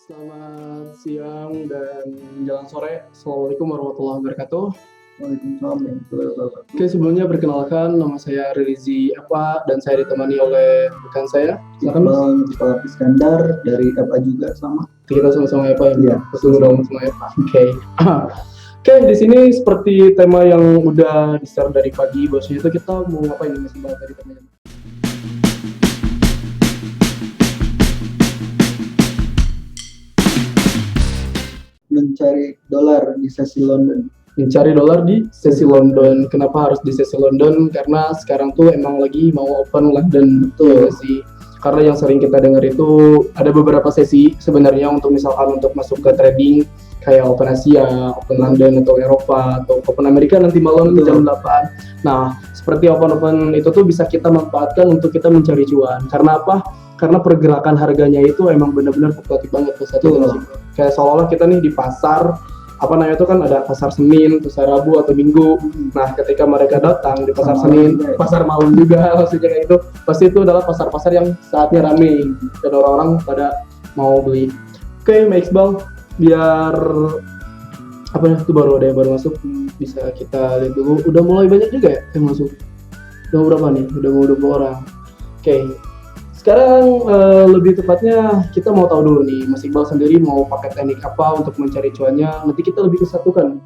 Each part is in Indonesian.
Selamat siang dan menjelang sore. Assalamualaikum warahmatullahi wabarakatuh. Waalaikumsalam warahmatullahi wabarakatuh. Oke, sebelumnya perkenalkan nama saya Rizi Apa dan saya ditemani oleh rekan saya. Silakan Mas. Iqbal Iskandar dari FA juga sama. Kita sama-sama Apa ya? Iya. Betul dong sama Apa. Oke. Oke, di sini seperti tema yang udah di-share dari pagi, bahwasanya itu kita mau ngapain nih Mas Iqbal tadi temanya? Mencari dolar di sesi London. Mencari dolar di sesi London. Kenapa harus di sesi London? Karena sekarang tuh emang lagi mau open London, betul sih. Karena yang sering kita dengar itu ada beberapa sesi sebenarnya untuk misalkan untuk masuk ke trading kayak Open Asia, Open London atau Eropa atau Open Amerika nanti malam jam 8. Nah, seperti Open itu tuh bisa kita manfaatkan untuk kita mencari cuan. Karena apa? Karena pergerakan harganya itu emang benar-benar fluktuatif banget tuh satu. Kayak seolah-olah kita nih di pasar apa namanya itu kan ada pasar Senin, pasar Rabu atau Minggu. Nah, ketika mereka datang di pasar Senin, pasar malam juga maksudnya kayak itu, pasti itu adalah pasar-pasar yang saatnya rame dan orang-orang pada mau beli. Oke, Mas Iqbal, biar apa ya itu baru ada yang baru masuk, bisa kita lihat dulu. Udah mulai banyak juga ya yang masuk. Udah berapa nih? Udah mau 20 orang. Oke. Sekarang lebih tepatnya kita mau tahu dulu nih, Mas Iqbal sendiri mau pakai teknik apa untuk mencari cuannya. Nanti kita lebih kesatukan,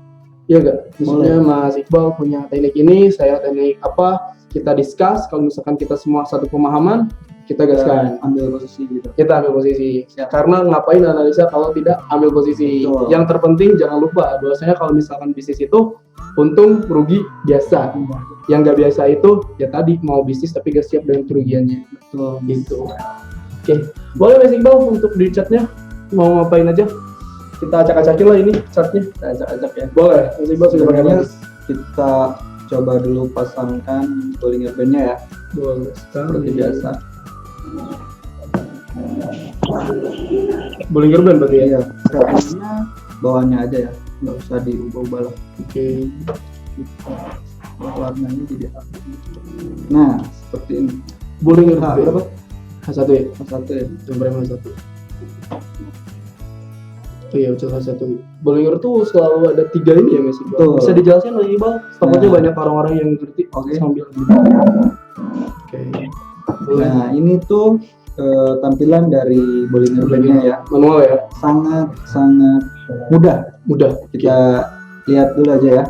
iya gak? Maksudnya Mas Iqbal punya teknik ini, saya teknik apa, kita discuss. Kalau misalkan kita semua satu pemahaman, kita gaskan. Ambil posisi gitu. Kita ambil posisi. Siap. Karena ngapain analisa kalau tidak ambil posisi. Betul. Yang terpenting jangan lupa bahwasanya kalau misalkan bisnis itu untung rugi biasa. Yang gak biasa itu ya tadi mau bisnis tapi gak siap dengan kerugiannya. Betul. Gitu. Oke, boleh Mas Iqbal untuk di chatnya mau ngapain aja? Kita acak-acakin lah ini chatnya. Kita acak-acak ya. Boleh. Mas Iqbal sudah pakai Sebenarnya lagi. kita coba dulu pasangkan Bollinger Band-nya ya. Boleh. Seperti biasa. Bollinger Band berarti ya. Iya. Caranya bawahnya aja ya. Nggak usah diubah-ubah lah. Oke. Warnanya jadi apa? Nah, seperti ini. Bollinger H Band. berapa? H1 ya. Satu ya. Nomor H1. Oh iya, H1. Bollinger tuh selalu ada 3 ini ya Mas Iqbal. Betul. Bisa dijelaskan lagi Bang? Takutnya Nah. banyak orang-orang yang ngerti. Oke. Sambil. Oke. Boleh. Nah, ini tuh tampilan dari Bollinger Band-nya ya. Manual ya. Sangat mudah. Mudah. Kita lihat dulu aja ya.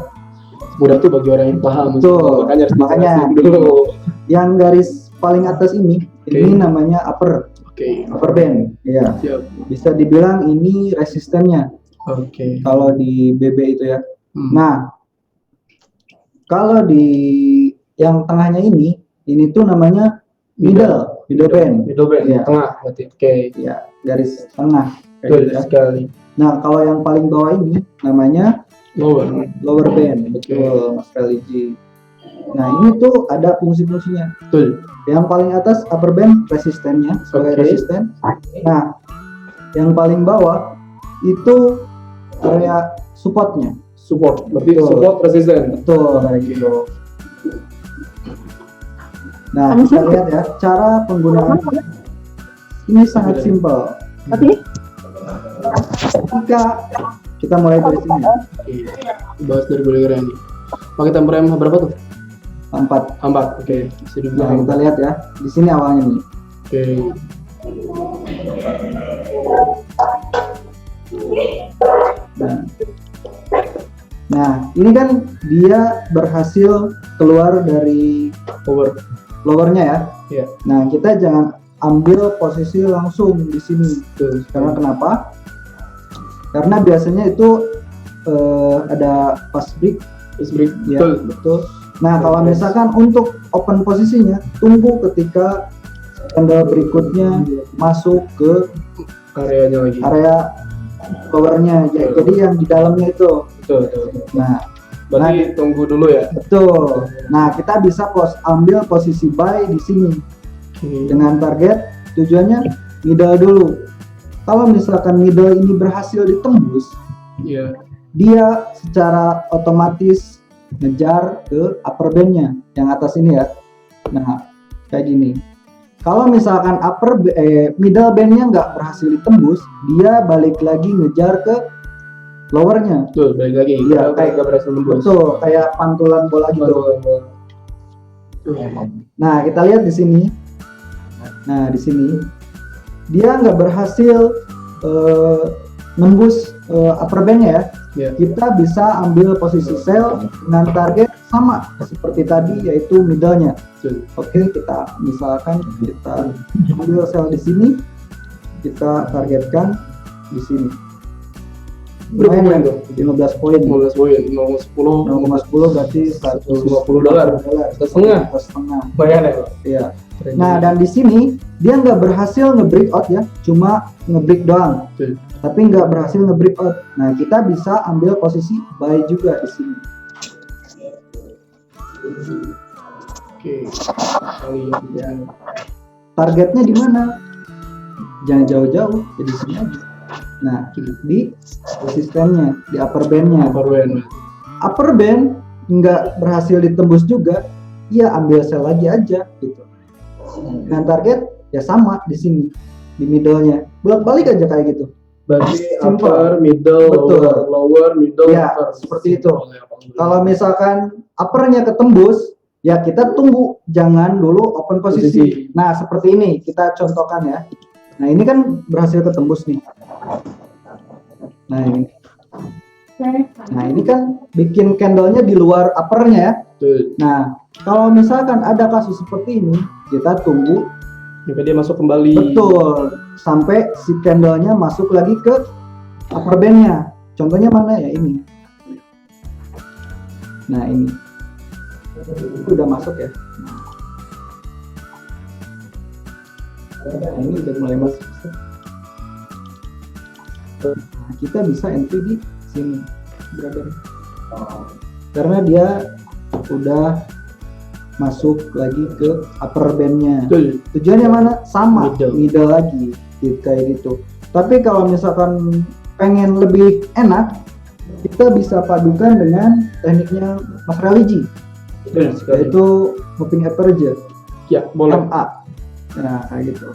Mudah tuh bagi orang yang paham. Betul. Makanya harus Makanya dijelasin dulu. yang garis paling atas ini namanya upper band. Iya. Siap. Bisa dibilang ini resistennya. Oke. Kalau di BB itu ya. Nah, kalau di yang tengahnya ini tuh namanya middle band. Middle band. Iya. Tengah berarti. Oke. Ya, garis tengah. Kayak Betul gitu ya. sekali. Nah, kalau yang paling bawah ini namanya lower band. Betul, Mas Religi. Nah, ini tuh ada fungsi-fungsinya. Betul. Yang paling atas upper band resistennya sebagai resisten. Nah, yang paling bawah itu area supportnya. Support. Berarti Betul. support resisten. Betul, kayak gitu. Nah, kita lihat ya cara penggunaan. Ini sangat simpel. Jika kita mulai dari sini, Oke. Bahas dari Bollinger ini. Pakai temper berapa tuh? 4. 4. Oke. Bisa Nah, dibilang. kita lihat ya. Di sini awalnya nih. Oke. Nah, ini kan dia berhasil keluar dari lowernya ya. Iya. Nah, kita jangan ambil posisi langsung di sini. Betul. Karena kenapa? Karena biasanya itu ada fast break. Ya, betul. Nah, kalau misalkan untuk open posisinya, tunggu ketika candle berikutnya masuk ke Karyanya lagi. area lowernya. Jadi yang di dalamnya itu. Betul. Nah, Berarti tunggu dulu ya. betul. Nah, kita bisa ambil posisi buy di sini dengan target tujuannya middle dulu. Kalau misalkan middle ini berhasil ditembus, Iya. dia secara otomatis ngejar ke upper band-nya yang atas ini ya. Nah, kayak gini. Kalau misalkan middle bandnya nggak berhasil ditembus, dia balik lagi ngejar ke lowernya. Betul, balik lagi. Iya, kayak gak berhasil nembus. Betul, kayak pantulan bola gitu. Nah, kita lihat di sini. Nah, di sini dia nggak berhasil nembus upper bandnya ya. Yeah. Kita bisa ambil posisi sell dengan target sama seperti tadi, yaitu middle-nya. Oke, kita misalkan kita ambil sell di sini, kita targetkan di sini. Berapa poin tuh? 15 poin. 15 poin, 0,10 berarti $150. Setengah. Bayar ya? Iya. Nah, dan di sini dia nggak berhasil nge-breakout ya, cuma nge-break doang. Tapi nggak berhasil nge-breakout. Nah, kita bisa ambil posisi buy juga di sini. Oke. Targetnya di mana? Jangan jauh-jauh, jadi sini aja. Nah, di resistance-nya, di upper band-nya. Upper band nggak berhasil ditembus juga, ya ambil sell lagi aja gitu. Dan target ya sama di sini, di middle-nya. Bolak-balik aja kayak gitu. Berarti upper, middle, lower, middle, ya, upper. Seperti itu. Kalau misalkan upper-nya ketembus, ya kita tunggu, jangan dulu open posisi. Nah, seperti ini kita contohkan ya. Nah, ini kan berhasil ketembus nih. Nah, ini kan bikin candlenya di luar uppernya ya. Nah, kalau misalkan ada kasus seperti ini, kita tunggu sampai dia masuk kembali. Betul, sampai si candlenya masuk lagi ke upper bandnya. Contohnya mana ya, ini. Nah, ini itu udah masuk ya. Nah, ini udah mulai masuk. Nah, kita bisa entry di sini, brother. Karena dia udah masuk lagi ke upper bandnya. Tujuannya mana? Sama, middle lagi, gitu, kayak gitu. Tapi kalau misalkan pengen lebih enak, kita bisa padukan dengan tekniknya Mas Religi, yaitu moving average. Ya, boleh. MA. Nah, kayak gitu.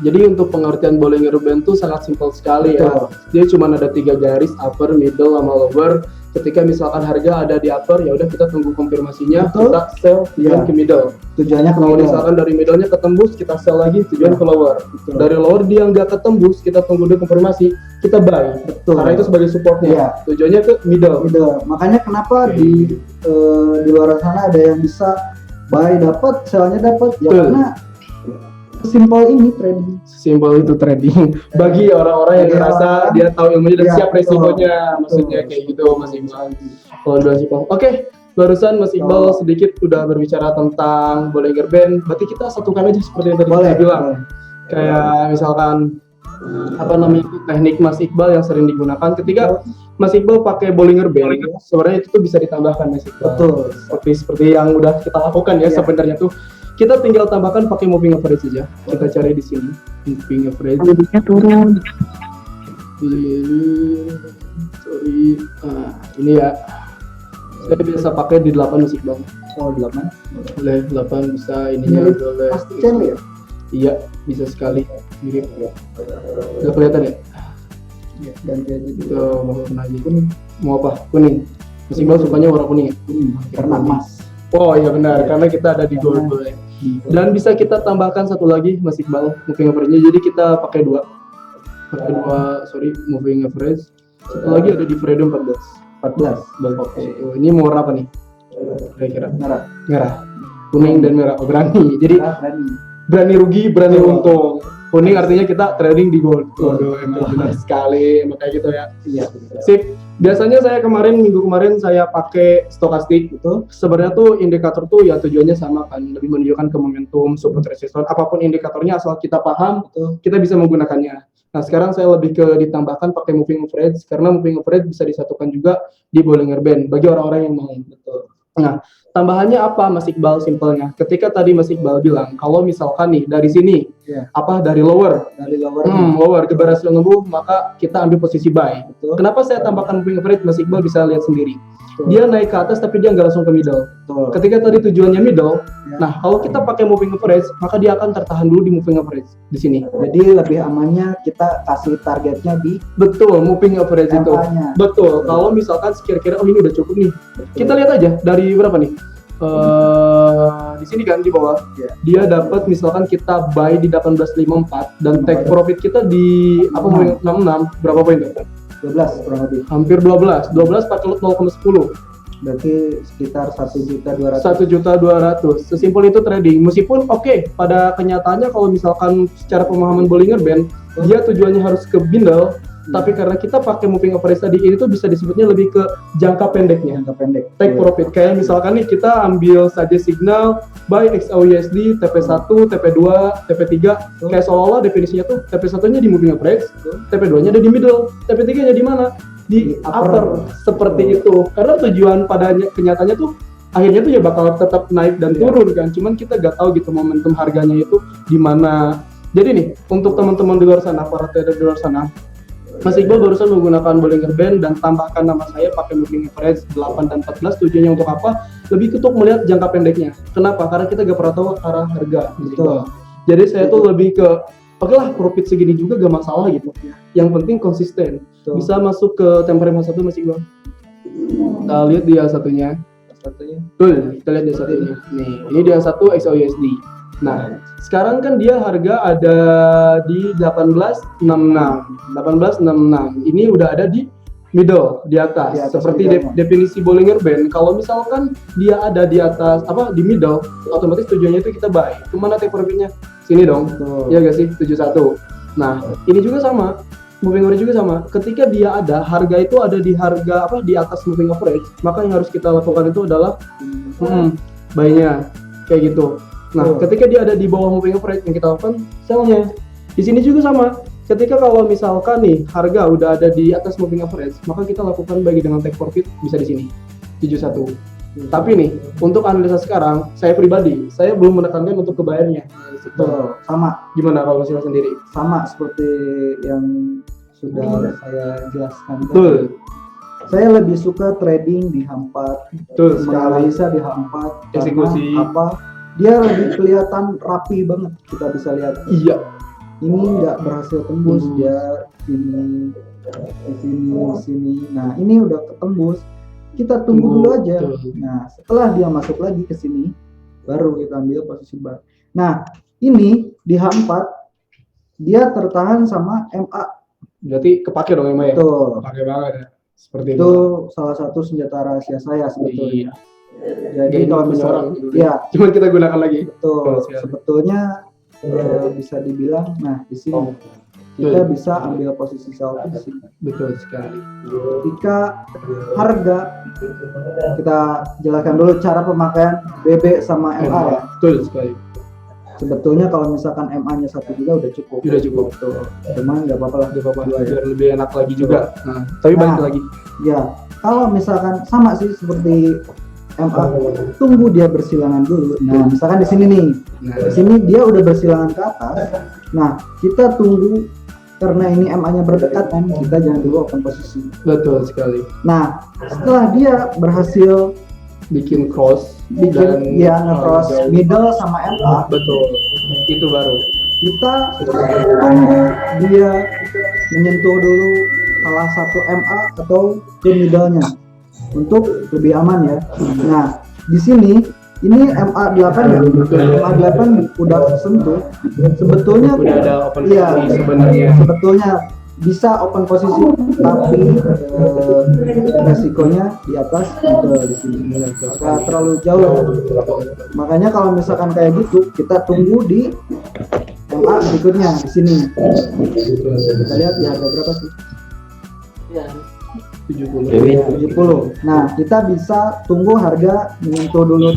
Jadi untuk pengertian Bollinger Band itu sangat simpel sekali ya. Dia cuma ada 3 garis, upper, middle, sama lower. Ketika misalkan harga ada di upper, ya udah kita tunggu konfirmasinya, kita sell tujuan ke middle. Tujuannya ke kalau middle. Misalkan dari middle-nya ketembus, kita sell lagi tujuan ke lower. Dari lower dia nggak ketembus, kita tunggu dia konfirmasi, kita buy. Karena itu sebagai supportnya. Tujuannya ke middle. Makanya kenapa di luar sana ada yang bisa buy dapat, sell-nya dapat, ya karena simpel ini trading. Simpel itu trading. Bagi orang-orang yang ngerasa dia tahu ilmunya dan siap resikonya, maksudnya kayak gitu Mas Iqbal. Oke, barusan Mas Iqbal sedikit udah berbicara tentang Bollinger Band. Berarti kita satukan aja seperti yang tadi kita bilang. Kayak misalkan teknik Mas Iqbal yang sering digunakan ketika Mas Iqbal pakai Bollinger Band, sebenarnya itu tuh bisa ditambahkan Mas Iqbal. Seperti yang udah kita lakukan ya sebenarnya tuh. Kita tinggal tambahkan pakai moving average saja. Kita cari di sini moving average. Lebihnya turun. Sorry. Ini ya. Saya biasa pakai di 8 Mas Iqbal. Oh, 8. Boleh 8 bisa ininya boleh. Pasti channel ya? Iya, bisa sekali. Mirip ya. Udah kelihatan ya? Iya, ganti aja dulu. Tuh, mau warna aja kuning. Mau apa? Kuning. Mas Iqbal sukanya warna kuning ya? Karena emas. Oh iya benar, karena kita ada di gold. Dan bisa kita tambahkan satu lagi Mas Iqbal, moving average-nya. Jadi kita pakai dua moving average. Satu lagi ada di Freedom 14. Oke. Ini mau warna apa nih? Kira-kira merah. Kuning dan merah. Oh, berani. Jadi berani rugi, berani untung. Kuning artinya kita trading di gold. Waduh, emang benar sekali, makanya gitu ya. Iya. Sip. Biasanya saya minggu kemarin saya pakai stokastik gitu. Sebenarnya tuh indikator tuh ya tujuannya sama kan, lebih menunjukkan ke momentum, support resistance, apapun indikatornya asal kita paham, kita bisa menggunakannya. Nah, sekarang saya lebih ke ditambahkan pakai moving average karena moving average bisa disatukan juga di Bollinger Band bagi orang-orang yang mau. Nah, tambahannya apa Mas Iqbal simpelnya? Ketika tadi Mas Iqbal bilang kalau misalkan nih dari sini dari lower lower berhasil ngembuh, maka kita ambil posisi buy. Betul. Kenapa saya tambahkan moving average? Mas Iqbal bisa lihat sendiri. Betul. Dia naik ke atas tapi dia nggak langsung ke middle. Betul. Ketika tadi tujuannya middle, nah kalau kita pakai moving average, maka dia akan tertahan dulu di moving average di sini. Jadi lebih amannya kita kasih targetnya di moving average itu. Betul. Kalau misalkan kira-kira ini udah cukup nih. Kita lihat aja dari berapa nih? Di sini kan di bawah dia dapat misalkan kita buy di 18.54 dan take profit kita di 66 berapa poin tuh? 12 kurang lebih. Hampir 12 pakai lot 0,10. Berarti sekitar 1.200.000. 1.200.000. Sesimpel itu trading. Meskipun pada kenyataannya kalau misalkan secara pemahaman Bollinger Band dia tujuannya harus ke bindle, tapi karena kita pakai moving average tadi, ini tuh bisa disebutnya lebih ke jangka pendeknya. Take profit. Kayak misalkan nih kita ambil saja signal buy XAUUSD TP1, TP2, TP3. Kayak seolah-olah definisinya tuh TP1-nya di moving average, TP2-nya ada di middle, TP3-nya di mana? Di upper. Seperti itu. Karena tujuan pada kenyataannya tuh akhirnya tuh ya bakal tetap naik dan turun kan. Cuman kita gak tahu gitu momentum harganya itu di mana. Jadi nih, untuk teman-teman di luar sana, para trader di luar sana, Mas Iqbal barusan menggunakan Bollinger Band dan tambahkan nama saya pakai moving average 8 dan 14. Tujuannya untuk apa? Lebih untuk melihat jangka pendeknya. Kenapa? Karena kita gak pernah tahu arah harga. Betul. Jadi saya tuh lebih ke oke lah, profit segini juga gak masalah gitu. Yang penting konsisten. Betul. Bisa masuk ke temporary satu Mas Iqbal. Kita lihat dia satunya. Betul, kita lihat dia satunya. Nih, ini dia satu XAUUSD. Nah, sekarang kan dia harga ada di 1866. Ini udah ada di middle, di atas. Seperti definisi Bollinger Band, kalau misalkan dia ada di atas di middle, otomatis tujuannya itu kita buy. Kemana take profitnya? Sini dong. Iya gak sih? 71. Nah, ini juga sama. Moving average juga sama. Ketika dia ada harga itu ada di harga di atas moving average, maka yang harus kita lakukan itu adalah buy-nya. Kayak gitu. Nah, ketika dia ada di bawah moving average, yang kita lakukan sell-nya. Di sini juga sama. Ketika kalau misalkan nih harga udah ada di atas moving average, maka kita lakukan bagi dengan take profit bisa di sini 71. Tapi nih, untuk analisa sekarang, saya pribadi, saya belum menekankan untuk kebayarnya. Sama. Gimana kalau Mas sendiri? Sama seperti yang sudah saya jelaskan. Betul. Saya lebih suka trading di H4. Betul. Menganalisa di H4. Eksekusi. Dia lebih kelihatan rapi banget, kita bisa lihat. Iya. Ini nggak berhasil tembus, dia di sini. Nah, ini udah ketembus. Kita tunggu dulu aja. Nah, setelah dia masuk lagi ke sini, baru kita ambil posisi buy. Nah, ini di H4 dia tertahan sama MA. Berarti kepake dong MA ya? Tuh. Kepake banget ya. Seperti itu salah satu senjata rahasia saya sebetulnya. Jadi kalau misalnya cuma kita gunakan lagi. Betul. Sebetulnya bisa dibilang, nah di sini kita bisa ambil posisi sell di sini. Betul sekali. Ketika harga, kita jelaskan dulu cara pemakaian BB sama MA ya. Betul sekali. Sebetulnya kalau misalkan MA-nya satu juga udah cukup. Udah cukup. Betul. Cuman nggak apa-apa lah. Biar lebih enak lagi juga. Tapi balik lagi. Ya, kalau misalkan sama sih seperti MA, tunggu dia bersilangan dulu. Nah, misalkan di sini nih, di sini dia udah bersilangan ke atas. Nah, kita tunggu karena ini MA-nya berdekatan, kita jangan dulu open posisi. Betul sekali. Nah, setelah dia berhasil bikin cross, nge-cross middle sama MA, betul. Itu baru kita tunggu dia menyentuh dulu salah satu MA atau ke middle-nya untuk lebih aman ya. Nah, di sini ini MA8 ya. MA8 udah sentuh. Sebetulnya udah ada open posisi sebenarnya. Sebetulnya bisa open posisi, tapi resikonya di atas di sini. Nggak terlalu jauh. Makanya kalau misalkan kayak gitu, kita tunggu di MA berikutnya di sini. Kita lihat di harga berapa sih? 70. Nah, kita bisa tunggu harga menyentuh dulu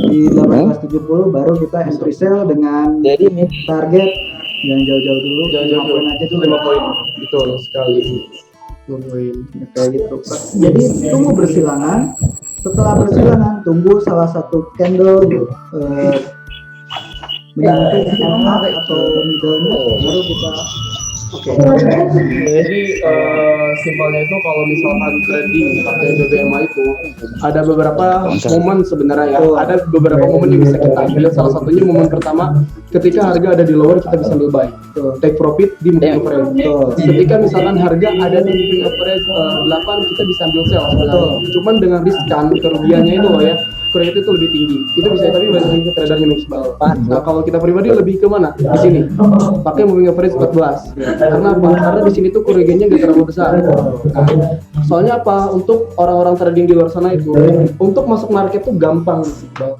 di 1870, baru kita entry sell dengan target yang jauh-jauh dulu. Jauh-jauh aja dulu 5 poin. Betul sekali. 5 poin. Kayak gitu. Jadi tunggu bersilangan. setelah bersilangan tunggu salah satu candle menyentuh MA atau middle-nya, baru kita Jadi simpelnya itu kalau misalkan trading pakai BBMA itu ada beberapa momen sebenarnya ya. Ada beberapa momen yang bisa kita ambil. Salah satunya momen pertama ketika harga ada di lower kita bisa ambil buy. Take profit di moving average. Ketika misalkan harga ada di moving average 8 kita bisa ambil sell sebenarnya. Cuman dengan riskan kerugiannya itu loh ya. Kerugian itu lebih tinggi. Itu bisa tapi balik lagi ke tradernya Mixbal. Nah, kalau kita pribadi lebih ke mana? Di sini. Pakai moving average 14. Karena apa? Karena di sini tuh kerugiannya nggak terlalu besar. Nah, soalnya apa? Untuk orang-orang trading di luar sana itu, untuk masuk market tuh gampang.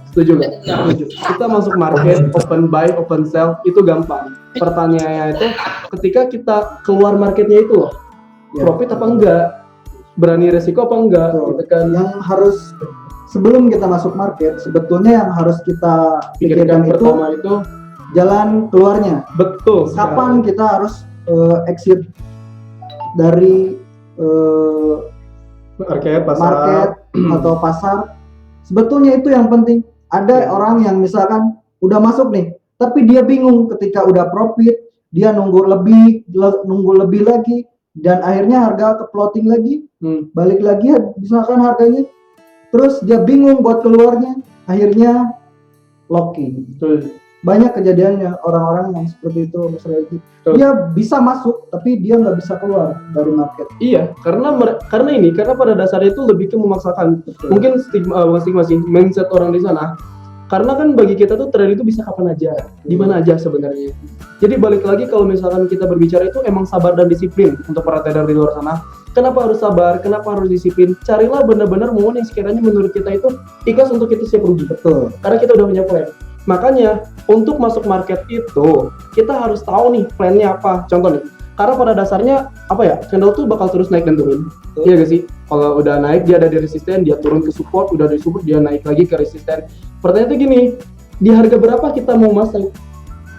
Setuju nggak? Setuju. Kita masuk market, open buy, open sell itu gampang. Pertanyaannya itu, ketika kita keluar marketnya itu loh, profit apa enggak? Berani resiko apa enggak? Gitu kan? Yang harus sebelum kita masuk market, sebetulnya yang harus kita pikirkan pertama itu jalan keluarnya. Betul. Kapan kita harus exit dari market atau pasar? Sebetulnya itu yang penting. Ada orang yang misalkan udah masuk nih, tapi dia bingung ketika udah profit, dia nunggu lebih lagi, dan akhirnya harga ke plotting lagi, balik lagi misalkan harganya. Terus dia bingung buat keluarnya, akhirnya locking. Banyak kejadiannya orang-orang yang seperti itu, misalnya dia bisa masuk, tapi dia nggak bisa keluar dari market. Iya, karena pada dasarnya itu lebih ke memaksakan. Mungkin stigma masing-masing mindset orang di sana. Karena kan bagi kita tuh trade itu bisa kapan aja, di mana aja sebenarnya. Jadi balik lagi kalau misalkan kita berbicara itu emang sabar dan disiplin untuk para trader di luar sana. Kenapa harus sabar? Kenapa harus disiplin? Carilah benar-benar momen yang sekiranya menurut kita itu ikhlas untuk kita siap rugi. Betul. Karena kita udah punya plan. Makanya untuk masuk market itu kita harus tahu nih plannya apa. Contoh nih, karena pada dasarnya apa ya, candle tuh bakal terus naik dan turun. Iya gak sih? Kalau udah naik dia ada di resisten, dia turun ke support, udah di support dia naik lagi ke resisten. Pertanyaannya tuh gini, di harga berapa kita mau masuk?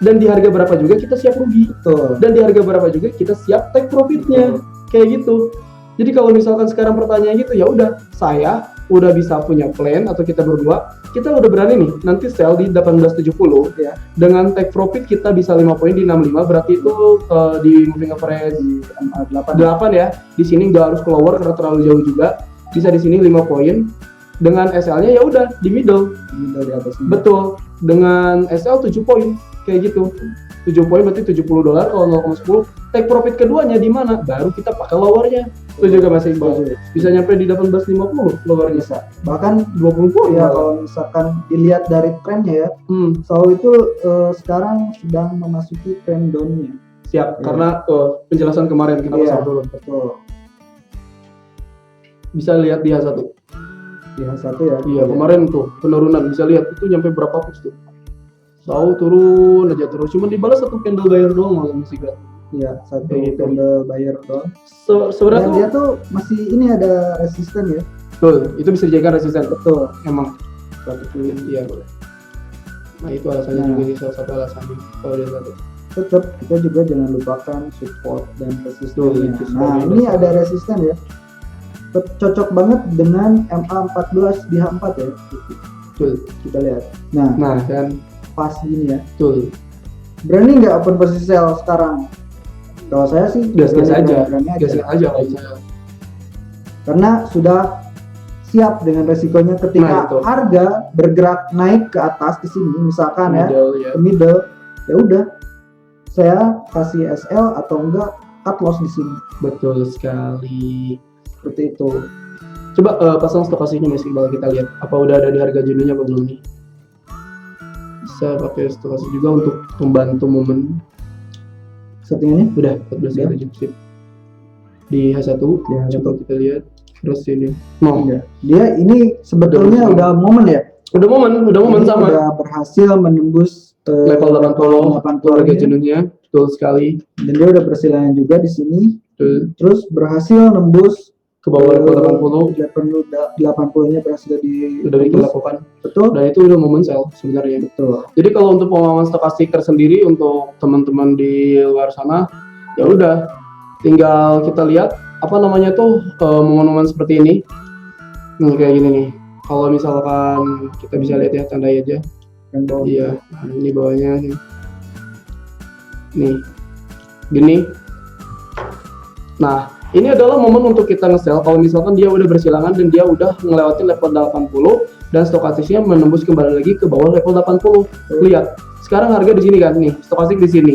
Dan di harga berapa juga kita siap rugi? Betul. Dan di harga berapa juga kita siap take profitnya? Kayak gitu. Jadi kalau misalkan sekarang pertanyaannya gitu, ya udah saya udah bisa punya plan atau kita berdua, kita udah berani nih nanti sell di 1870 ya. Dengan take profit kita bisa 5 poin di 65, berarti itu di moving average di 8 ya. Di sini nggak harus keluar karena terlalu jauh juga. Bisa di sini 5 poin. Dengan SL-nya ya udah di middle di atas. Betul. Dengan SL 7 poin kayak gitu. 7 poin berarti $70 kalau 0,10. Take profit keduanya di mana? Baru kita pakai lowernya. Itu juga masih bisa nyampe di 1850 lowernya. Bisa. Bahkan 20 poin. Ya kalau misalkan dilihat dari trennya ya, Sao itu sekarang sedang memasuki tren down-nya. Siap, karena penjelasan kemarin kenapa Sao turun. Betul. Bisa lihat di H1. Di H1 ya. Iya, kemarin tuh penurunan bisa lihat itu nyampe berapa pix tuh. Sao turun aja terus, cuma dibalas satu candle buyer doang malah masih gak. Iya, satu candle buyer doang. Sebenarnya dia tuh masih ini ada resisten ya. Betul, itu bisa dijadikan resisten. Betul. Emang. Iya boleh. Nah itu alasannya juga sih, salah satu alasannya kalau dia satu. Tetap kita juga jangan lupakan support dan resistennya. Nah ini ada resisten ya. Cocok banget dengan MA14 di H4 ya. Betul. Kita lihat. Nah kan pas gini ya. Betul. Berani nggak open posisi sell sekarang? Kalau saya sih gas aja. Karena sudah siap dengan resikonya ketika harga bergerak naik ke atas ke sini misalkan ke middle, ya udah saya kasih SL atau enggak cut loss di sini. Betul sekali. Seperti itu. Coba pasang stokastiknya masih bakal kita lihat apa udah ada di harga jenuhnya apa belum nih. Bisa pakai stokastik juga untuk membantu momen. Settingannya udah 14 kali sip. Di H1 coba kita lihat terus ini. Dia ini sebetulnya udah momen ya. Udah momen sama. Udah berhasil menembus level 80 harga jenuhnya. Betul sekali. Dan dia udah bersilangan juga di sini. Betul. Terus berhasil nembus ke bawah level 80-nya berhasil dilakukan. Betul. Dan itu udah momen sell sebenarnya. Betul. Jadi kalau untuk pemahaman stokastik tersendiri untuk teman-teman di luar sana, ya udah tinggal kita lihat apa namanya tuh momen-momen seperti ini. Nih kayak gini nih. Kalau misalkan kita bisa lihat ya tandai aja. Yang bawah. Iya, nah, ini bawahnya nih. Gini. Nah, ini adalah momen untuk kita nge-sell kalau misalkan dia udah bersilangan dan dia udah ngelewatin level 80 dan stokastiknya menembus kembali lagi ke bawah level 80. Lihat, sekarang harga di sini kan nih, stokastik di sini.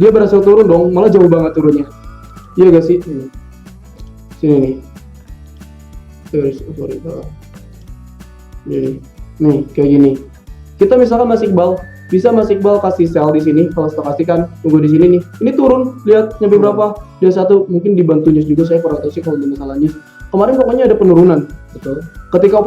Dia berhasil turun dong, malah jauh banget turunnya. Iya gak sih? Sini nih. Sorry. Nih, kayak gini. Kita misalkan Mas Iqbal, bisa Mas Iqbal kasih sell di sini. Kalau stokastik kan tunggu di sini nih. Ini turun, lihat nyampe berapa? Dia satu, mungkin dibantu news juga, saya kurang tahu sih kalau di masalahnya. Kemarin pokoknya ada penurunan. Betul. Ketika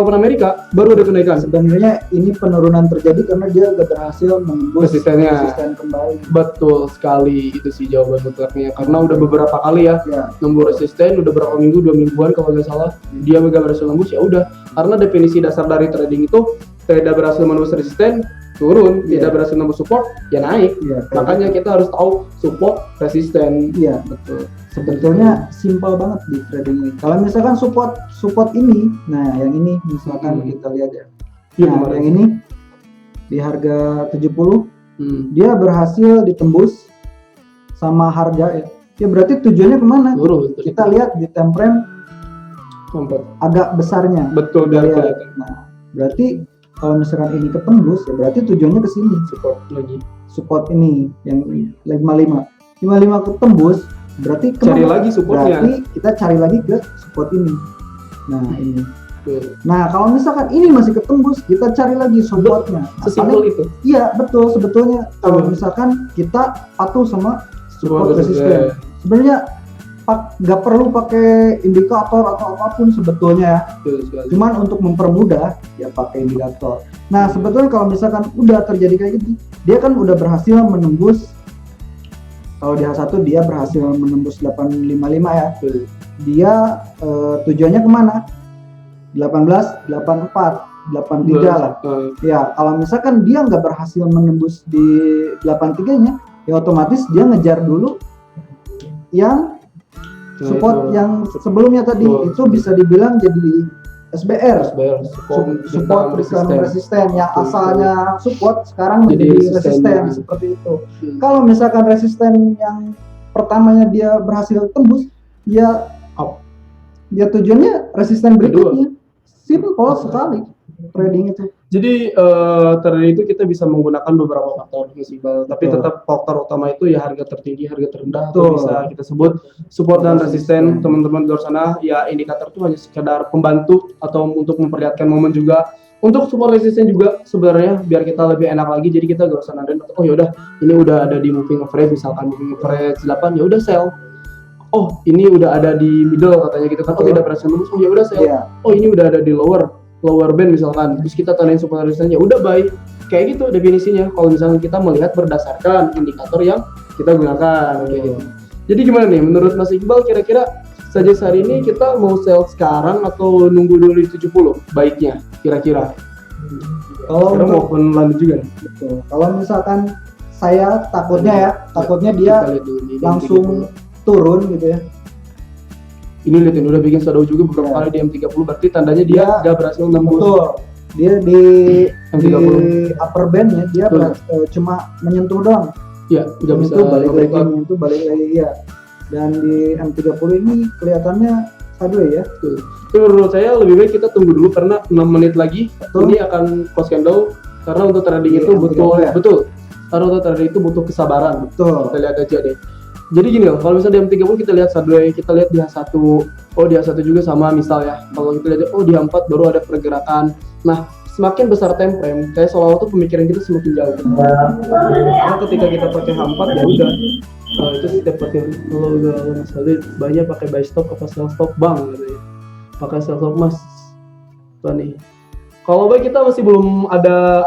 open Amerika baru ada kenaikan. Sebenarnya ini penurunan terjadi karena dia udah berhasil menembus resisten kembali. Betul sekali, itu sih jawaban mutlaknya. Karena udah beberapa kali ya nembus resisten, udah berapa minggu, 2 mingguan kalau nggak salah, dia gak berhasil nembus, ya udah. Karena definisi dasar dari trading itu tidak berhasil menembus resisten, turun, tidak berhasil nembus support, ya naik. Makanya kita harus tahu support, resisten. Iya, betul. Sebetulnya simpel banget di trading ini. Kalau misalkan support ini, nah yang ini misalkan kita lihat ya. Nah, yang ini di harga 70, dia berhasil ditembus sama harga ya. Ya berarti tujuannya kemana? Kita lihat di time frame agak besarnya. Betul, nah, berarti kalau misalkan ini ketembus ya berarti tujuannya ke sini, support ini yang 55 ketembus, berarti cari lagi supportnya. Berarti kita cari lagi ke support ini. Nah, ini. Nah, kalau misalkan ini masih ketembus, kita cari lagi supportnya. Sesimpel itu. Iya, betul. Sebetulnya kalau misalkan kita patuh sama support resisten, sebenarnya nggak perlu pakai indikator atau apapun sebetulnya ya. Cuman untuk mempermudah ya pakai indikator. Nah, sebetulnya kalau misalkan udah terjadi kayak gitu, dia kan udah berhasil menembus. Kalau di H1 dia berhasil menembus 855 ya. Dia tujuannya kemana? 18, 84, 83 lah. Ya, kalau misalkan dia nggak berhasil menembus di 83-nya, ya otomatis dia ngejar dulu yang support yang sebelumnya tadi. Itu bisa dibilang jadi SBR, support resisten yang asalnya support sekarang menjadi resisten seperti itu. Kalau misalkan resisten yang pertamanya dia berhasil tembus, ya tujuannya resisten berikutnya. Simple sekali trading itu. Jadi trading itu kita bisa menggunakan beberapa faktor Iqbal, tapi tetap faktor utama itu ya harga tertinggi, harga terendah, atau bisa kita sebut support dan resisten. Teman-teman di luar sana, ya indikator itu hanya sekedar pembantu atau untuk memperlihatkan momen juga. Untuk support resisten juga sebenarnya biar kita lebih enak lagi, jadi kita gak usah nandain oh yaudah ini udah ada di moving average, misalkan moving average 8 ya udah sell. Oh ini udah ada di middle katanya gitu kan, oh tidak berhasil nembus, oh ya udah sell. Oh ini udah ada di lower band misalkan, terus kita tandain support resistennya, udah buy. Kayak gitu definisinya kalau misalnya kita melihat berdasarkan indikator yang kita gunakan kayak gitu. Jadi gimana nih menurut Mas Iqbal, kira-kira saja hari ini kita mau sell sekarang atau nunggu dulu di 70 baiknya kira-kira? Kalau mau open lanjut juga nih. Betul. Kalau misalkan saya takutnya dia langsung turun gitu ya. Ini lihatin udah bikin shadow juga beberapa kali di M30, berarti tandanya dia nggak berhasil nembus. Betul. Dia di M30 di upper bandnya dia cuma menyentuh doang. Iya, nggak bisa balik lagi ya. Dan di M30 ini kelihatannya sideways ya. Betul. Tapi menurut saya lebih baik kita tunggu dulu karena 6 menit lagi ini akan close candle, karena untuk trading itu betul. Karena untuk trading itu butuh kesabaran. Betul. Kita lihat aja deh. Jadi gini loh, kalau misalnya di M30 kita lihat sideways, kita lihat di H1, di H1 juga sama misal ya. Kalau kita lihat di H4 baru ada pergerakan. Nah, semakin besar time frame, kayak seolah-olah tuh pemikiran kita semakin jauh. Karena ketika kita pakai H4 ya udah, itu sih pakai kalau udah banyak pakai buy stop apa sell stop bang gitu ya. Pakai sell stop mas. Tuh nih. Kalau baik kita masih belum ada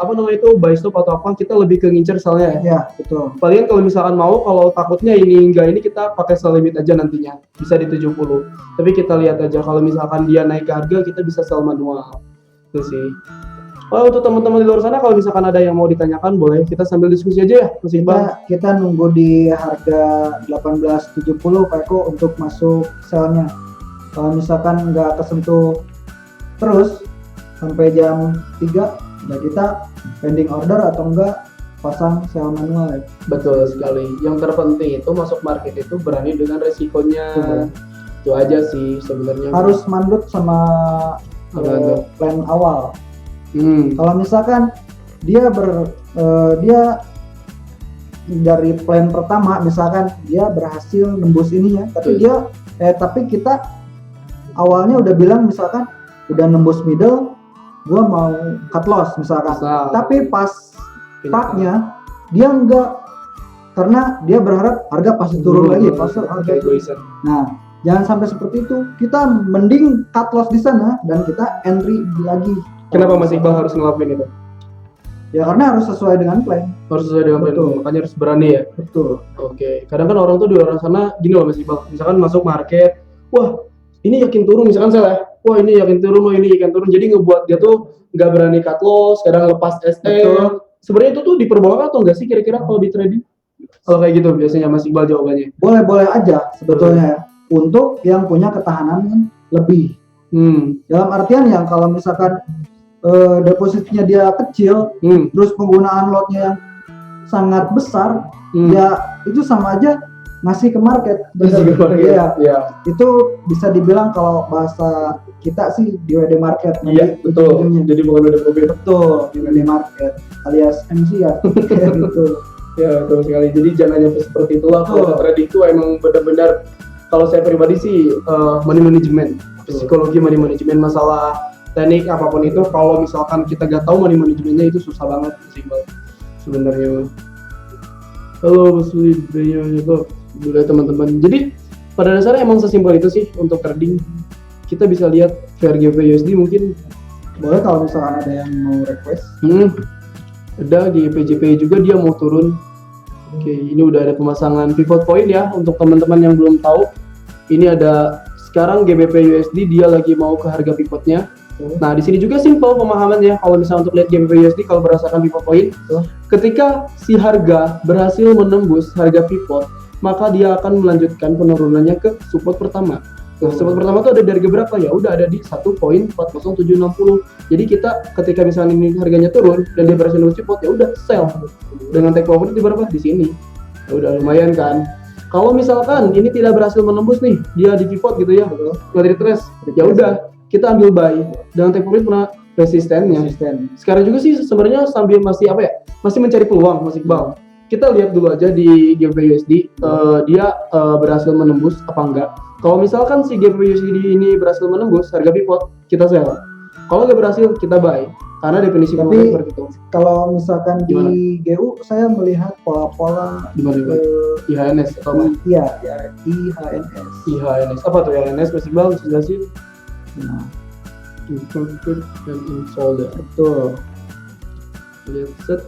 buy stop atau apa, kita lebih ke ngincer sellnya ya. Iya, betul. Palingan kalau misalkan mau, kalau takutnya ini kita pakai sell limit aja nantinya, bisa di 70. Tapi kita lihat aja kalau misalkan dia naik ke harga, kita bisa sell manual. Itu sih. Untuk teman-teman di luar sana, kalau misalkan ada yang mau ditanyakan, boleh kita sambil diskusi aja ya, Mas Iqbal. Kita nunggu di harga 1870 Pak Eko untuk masuk sellnya. Kalau misalkan nggak kesentuh terus sampai jam 3, ya kita pending order atau enggak pasang sell manual. Betul sekali. Yang terpenting itu masuk market itu berani dengan resikonya. Itu aja sih sebenarnya. Harus mandut sama plan awal. Kalau misalkan dia dia dari plan pertama, misalkan dia berhasil nembus ininya, tapi kita awalnya udah bilang misalkan udah nembus middle, gua mau cut loss misalkan. Tapi pas startnya dia enggak, karena dia berharap harga pasti turun lagi, pasti harga itu. Nah, jangan sampai seperti itu. Kita mending cut loss di sana dan kita entry lagi. Kenapa Mas Iqbal harus ngelakuin itu? Ya karena harus sesuai dengan plan. Harus sesuai dengan plan, makanya harus berani ya. Betul. Oke. Kadang kan orang tuh di luar sana gini loh Mas Iqbal. Misalkan masuk market, wah ini yakin turun, misalkan saya, wah ini yakin turun, wah ini yakin turun. Jadi ngebuat dia tuh nggak berani cut loss, kadang lepas SL. Sebenarnya itu tuh diperbolehkan atau enggak sih kira-kira kalau di trading? Kalau kayak gitu biasanya Mas Iqbal jawabannya. Boleh-boleh aja sebetulnya untuk yang punya ketahanan lebih. Dalam artian yang kalau misalkan depositnya dia kecil, terus penggunaan lotnya yang sangat besar, ya itu sama aja ngasih ke market. Ya. Itu bisa dibilang kalau bahasa kita sih di WD market. Iya, betul. Jadi bukan WD profit. Betul, di WD market alias MC ya. Gitu. Ya, betul sekali. Jadi jangan nyampe seperti itulah. Kalau trading itu emang benar-benar, kalau saya pribadi sih money management, psikologi money management, masalah teknik apapun itu. Kalau misalkan kita gak tahu money managementnya itu susah banget sih sebenarnya. Halo Mas Wid, itu juga teman-teman. Jadi pada dasarnya emang sesimpel itu sih untuk trading. Kita bisa lihat VRGP USD mungkin. Boleh kalau misalkan ada yang mau request. Ada GPJP juga dia mau turun. Oke, ini udah ada pemasangan pivot point ya untuk teman-teman yang belum tahu. Ini ada sekarang GBP USD dia lagi mau ke harga pivotnya. Nah, di sini juga simpel pemahamannya. Kalau misalnya untuk lihat GBP USD kalau berdasarkan pivot point, ketika si harga berhasil menembus harga pivot, maka dia akan melanjutkan penurunannya ke support pertama. Nah, support pertama itu ada di harga berapa ya? Udah ada di 1.40760. Jadi kita ketika misalnya ini harganya turun dan dia berhasil nembus support, ya udah sell. Dengan take profit di berapa? Di sini. Ya udah lumayan kan. Kalau misalkan ini tidak berhasil menembus nih, dia di pivot gitu ya, nggak retrace, ya udah kita ambil buy dengan take profit pernah resistennya. Sekarang juga sih sebenarnya sambil masih masih mencari peluang, Mas Iqbal. Kita lihat dulu aja di GBP USD, dia berhasil menembus apa enggak. Kalau misalkan si GBP USD ini berhasil menembus harga pivot, kita sell. Kalau nggak berhasil, kita buy. Karena definisi tapi seperti itu. Kalau misalkan di GU saya melihat pola-pola IHNS atau apa? Iya, IHNS. IHNS apa tuh IHNS? Mas Iqbal bisa jelasin? Nah, Inverted and insolder. betul. Lihat set.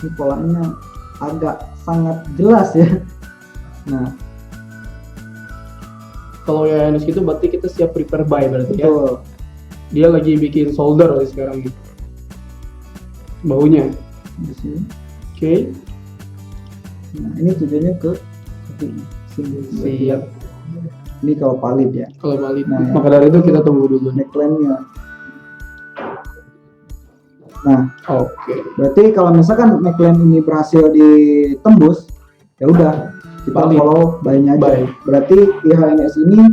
Ini polanya agak sangat jelas ya. Nah, kalau IHNS itu berarti kita siap prepare buy berarti betul. Ya. Dia lagi bikin solder sekarang nih. Baunya. Di sini. Oke. Nah, ini tujuannya ke sini. Siap. Ini kalau valid ya. Kalau valid. Nah, maka dari itu kita tunggu dulu neckline-nya. Nah, oke. Berarti kalau misalkan neckline ini berhasil ditembus, ya udah kita follow buy-nya aja. Buy. Berarti IHNS ini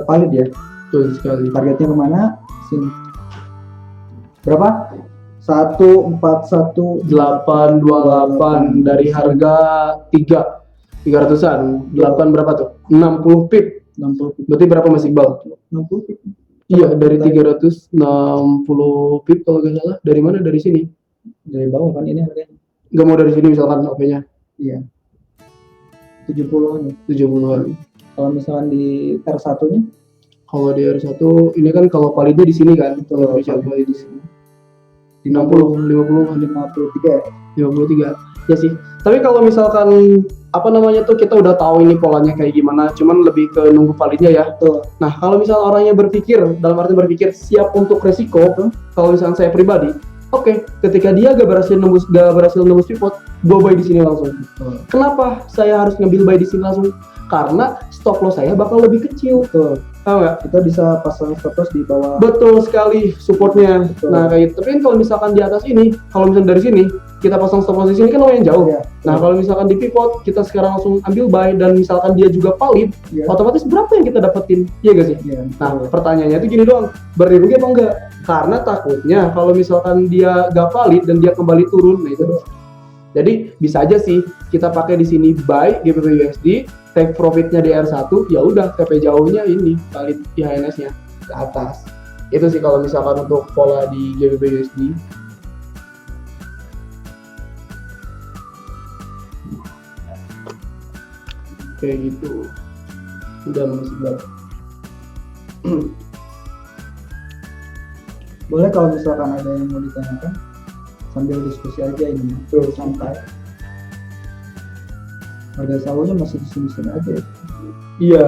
valid ya. Betul sekali. Targetnya kemana? Sini. Berapa? 141.828 dari harga 300-an. 8 berapa tuh? 60 pip. 60 pip. Berarti berapa Mas Iqbal? 60 pip. Iya, dari 360 pip kalau nggak salah. Dari mana? Dari sini. Dari bawah kan ini harganya. Nggak mau dari sini misalkan HP-nya. Iya. 70-an. 70-an. Kalau misalkan di R1-nya? Kalau di R1 ini kan kalau validnya di sini kan. Kalau bisa valid di sini. 50, 53 ya sih. Tapi kalau misalkan kita udah tahu ini polanya kayak gimana, cuman lebih ke nunggu validnya ya. Betul. Nah, kalau misalnya orangnya dalam arti berpikir siap untuk resiko, kalau misalnya saya pribadi, ketika dia gak berhasil nembus pivot, gue buy di sini langsung. Kenapa saya harus ngambil buy di sini langsung? Karena stop loss saya bakal lebih kecil. tahu nggak? Kita bisa pasang stop loss di bawah. Betul sekali supportnya. Betul. Nah kayak gitu. Tapi kan kalau misalkan di atas ini, kalau misalkan dari sini kita pasang stop loss di sini kan lumayan jauh. Ya. Nah kalau misalkan di pivot kita sekarang langsung ambil buy dan misalkan dia juga valid, Ya. otomatis berapa yang kita dapetin? Iya gak sih? Ya, Nah pertanyaannya itu gini doang, berarti rugi apa enggak? Karena takutnya kalau misalkan dia gak valid dan dia kembali turun, nah itu doang. Jadi bisa aja sih kita pakai di sini buy GBP USD, take profitnya di R1, ya udah TP jauhnya ini valid IHNS-nya ke atas. Itu sih kalau misalkan untuk pola di GBP USD. Kayak gitu. Udah masih banget. boleh kalau misalkan ada yang mau ditanyakan sambil diskusi aja ini. Terus Santai. Harga sawahnya masih di sini aja. Ya. iya,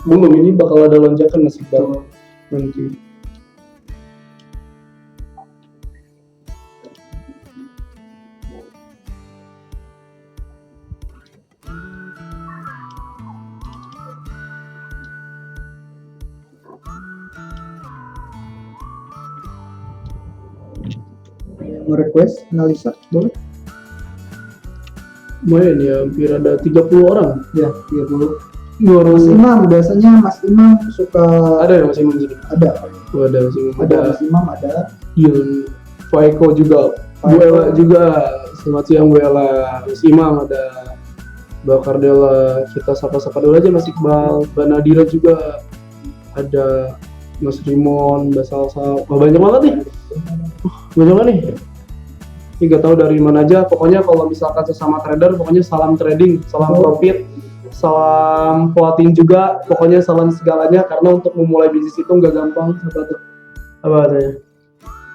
belum ini bakal ada lonjakan masih banget nanti. Mau request analisa boleh? Lumayan ya, hampir ada 30 orang. Ya, 30. Orang Mas Imam, biasanya Mas Imam suka ada ya Mas Imam di sini? ada. Oh, ada Mas Imam. Ada Mas Imam ada. Yun, Faiko juga, Bu Ella juga. Selamat siang Bu Ella. Mas Imam ada, Mbak Cardella. Kita sapa-sapa dulu aja Mas Iqbal. Mbak Nadira juga ada. Mas Rimon, Mbak Salsa. Wah, banyak banget nih. Banyak banget nih. Ini gak tahu dari mana aja. Pokoknya kalau misalkan sesama trader, pokoknya salam trading, salam profit, salam kuatin juga. Pokoknya salam segalanya karena untuk memulai bisnis itu nggak gampang. Apa katanya?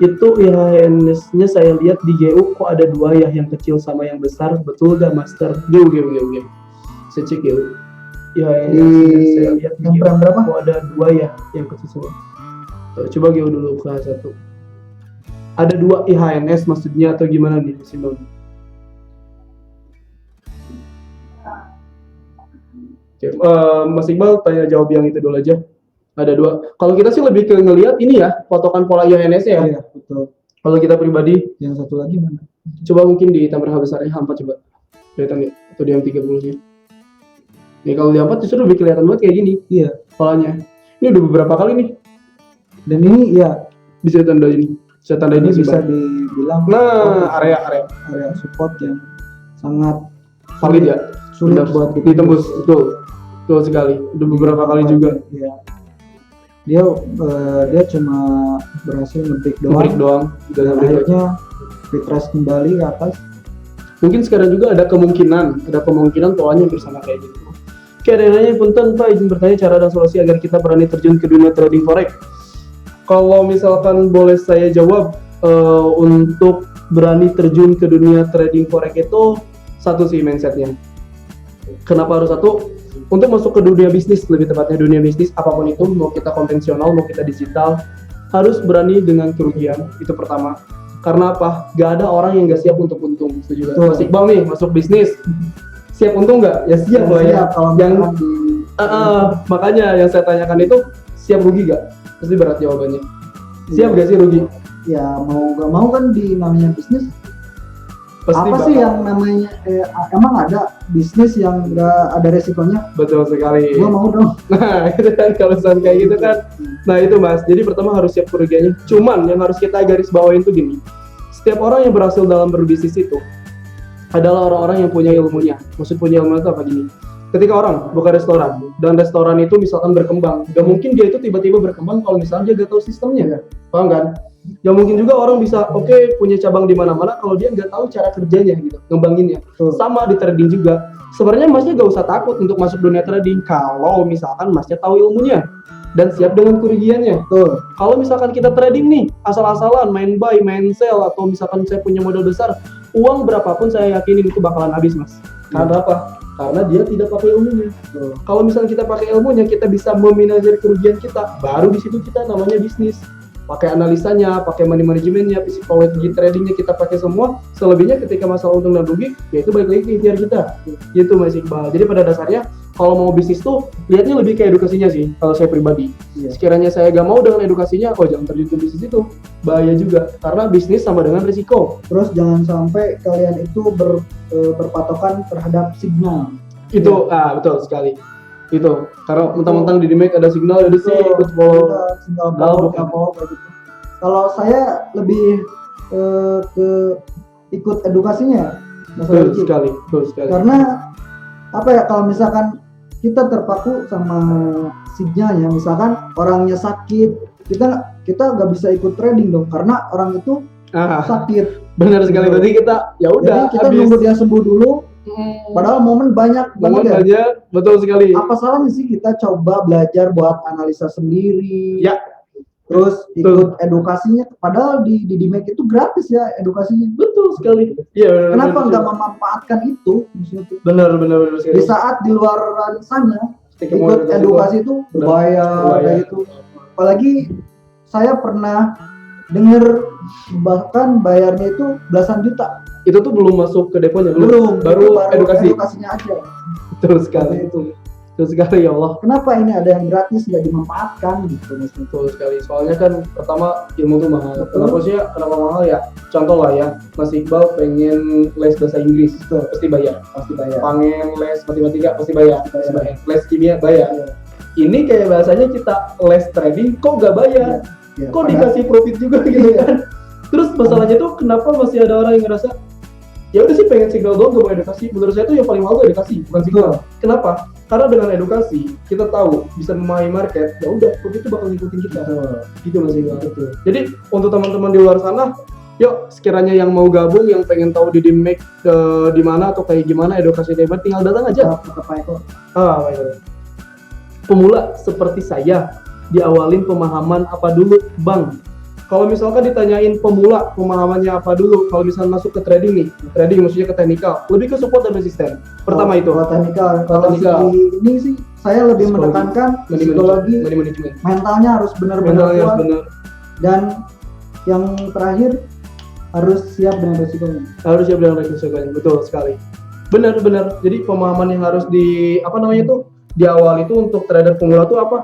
Itu IHNS-nya saya lihat di GU kok ada dua ya, yang kecil sama yang besar. Betul gak Master? GU. Saya cek GU. IHNS saya lihat di yang GU berapa? kok ada dua ya, yang kecil sama. Tuh, coba GU dulu ke satu. Ada dua IHNS maksudnya atau gimana nih Mas Imam? Oke, Mas Iqbal tanya jawab yang itu dulu aja. Ada dua. Kalau kita sih lebih ke ngelihat ini ya, potongan pola IHNS ya. Iya, betul. Kalau kita pribadi, Yang satu lagi mana? coba mungkin di tambah besarnya hampa coba. Kelihatan ya? Atau di yang 30-nya. Nih kalau di hampa justru lebih kelihatan banget kayak gini Iya. polanya. Ini udah beberapa kali nih Dan ini ya bisa tanda ini. Saya tanda ini ini bisa dibilang Nah, area area support yang sangat valid ya. sulit Benar. buat ditembus, betul sekali. Udah beberapa kali juga. Iya. Dia cuma berhasil nge-break Break doang. dan akhirnya retrace kembali ke atas. Mungkin sekarang juga ada kemungkinan polanya bersama kayak gitu. Oke, ada yang nanya, punten Pak, izin bertanya cara dan solusi agar kita berani terjun ke dunia trading forex. Kalau misalkan boleh saya jawab, untuk berani terjun ke dunia trading forex itu satu sih mindsetnya. Kenapa harus satu? Untuk masuk ke dunia bisnis, lebih tepatnya dunia bisnis apapun itu, mau kita konvensional, mau kita digital, harus berani dengan kerugian, itu pertama. Karena apa? Gak ada orang yang gak siap untuk untung. Setuju gak? Mas Iqbal nih masuk bisnis, siap untung nggak? Ya siap lah ya. Yang makanya yang saya tanyakan itu siap rugi gak? Pasti berat jawabannya. Siap gak sih rugi? Ya mau gak mau kan di namanya bisnis. Pasti apa sih yang namanya emang ada bisnis yang gak ada resikonya? Betul sekali. Gua mau dong. Nah itu kan kalau misalnya kayak gitu kan. Nah itu Mas. Jadi pertama harus siap kerugiannya. Cuman yang harus kita garis bawain tuh gini. Setiap orang yang berhasil dalam berbisnis itu adalah orang-orang yang punya ilmunya. Maksud punya ilmu itu apa gini? Ketika orang buka restoran dan restoran itu misalkan berkembang, gak mungkin dia itu tiba-tiba berkembang kalau misalnya dia gak tahu sistemnya, paham kan? Gak mungkin juga orang bisa punya cabang di mana-mana kalau dia nggak tahu cara kerjanya gitu, ngembanginnya. Sama di trading juga. Sebenarnya Masnya gak usah takut untuk masuk dunia trading kalau misalkan Masnya tahu ilmunya dan siap dengan kerugiannya. Kalau misalkan kita trading nih asal-asalan main buy, main sell, atau misalkan saya punya modal besar, uang berapapun saya yakinin itu bakalan habis Mas. Karena apa? Karena dia tidak pakai ilmunya. Kalau misalnya kita pakai ilmunya, kita bisa meminimalisir kerugian kita. Baru di situ kita namanya bisnis. Pakai analisanya, pakai money manajemennya, psikologi tradingnya kita pakai semua. Selebihnya ketika masalah untung dan rugi, ya itu balik lagi ke ikhtiar kita. Gitu Mas Iqbal. Jadi pada dasarnya kalau mau bisnis tuh lihatnya lebih ke edukasinya sih kalau saya pribadi. Iya. Sekiranya saya gak mau dengan edukasinya, jangan terjun ke bisnis itu, bahaya juga karena bisnis sama dengan risiko. Terus jangan sampai kalian itu berpatokan terhadap signal. Itu betul sekali. Itu karena mentang-mentang di Dimek ada signal, jadi sih betul. Signal kayak gitu. Kalau saya lebih ke ikut edukasinya. Betul sekali. Karena apa ya, kalau misalkan kita terpaku sama signalnya, misalkan orangnya sakit, kita nggak bisa ikut trading dong karena orang itu sakit. Benar sekali, berarti kita ya udah kita nunggu dia sembuh dulu. Padahal momen banyak banget ya. Betul sekali. Apa salahnya sih kita coba belajar buat analisa sendiri? Ya. Terus ikut edukasinya, padahal di Dimek itu gratis ya edukasinya. Betul sekali. Iya. Kenapa nggak memanfaatkan itu? Benar sekali. Di saat di luar sana ikut edukasi itu bayar kayak gitu. Apalagi saya pernah dengar bahkan bayarnya itu belasan juta. Itu tuh belum masuk ke deponya, belum baru edukasinya aja. Betul sekali. Betul sekali, ya Allah. Kenapa ini ada yang gratis nggak dimanfaatkan gitu? Betul sekali. Soalnya kan pertama ilmu tuh mahal. Kenapa mahal ya? Contoh lah ya, Mas Iqbal pengen les bahasa Inggris, pasti bayar. Pengen les matematika pasti bayar. Les kimia bayar. Ini kayak bahasanya kita les trading kok nggak bayar? Kok dikasih profit juga gitu kan? Terus masalahnya tuh kenapa masih ada orang yang ngerasa ya udah sih pengen signal doang, gak mau edukasi. Menurut saya tuh yang paling mahal tuh edukasi, bukan signal. Kenapa? Karena dengan edukasi kita tahu bisa memahami market, ya udah profit itu bakal ngikutin kita. Gitu Mas Iqbal. Jadi untuk teman-teman di luar sana, yuk sekiranya yang mau gabung, yang pengen tahu di Dimek di mana atau kayak gimana edukasi hebat, tinggal datang aja. Pemula seperti saya diawalin pemahaman apa dulu, Bang? Kalau misalkan ditanyain pemula pemahamannya apa dulu, kalau misalnya masuk ke trading nih, trading maksudnya ke teknikal, lebih ke support dan resisten. Pertama itu. Teknikal. Kalau ini sih saya lebih menekankan psikologi, mentalnya harus benar-benar kuat. Dan yang terakhir harus siap dengan resikonya. Betul sekali. Benar. Jadi pemahaman yang harus di awal itu untuk trader pemula tuh apa?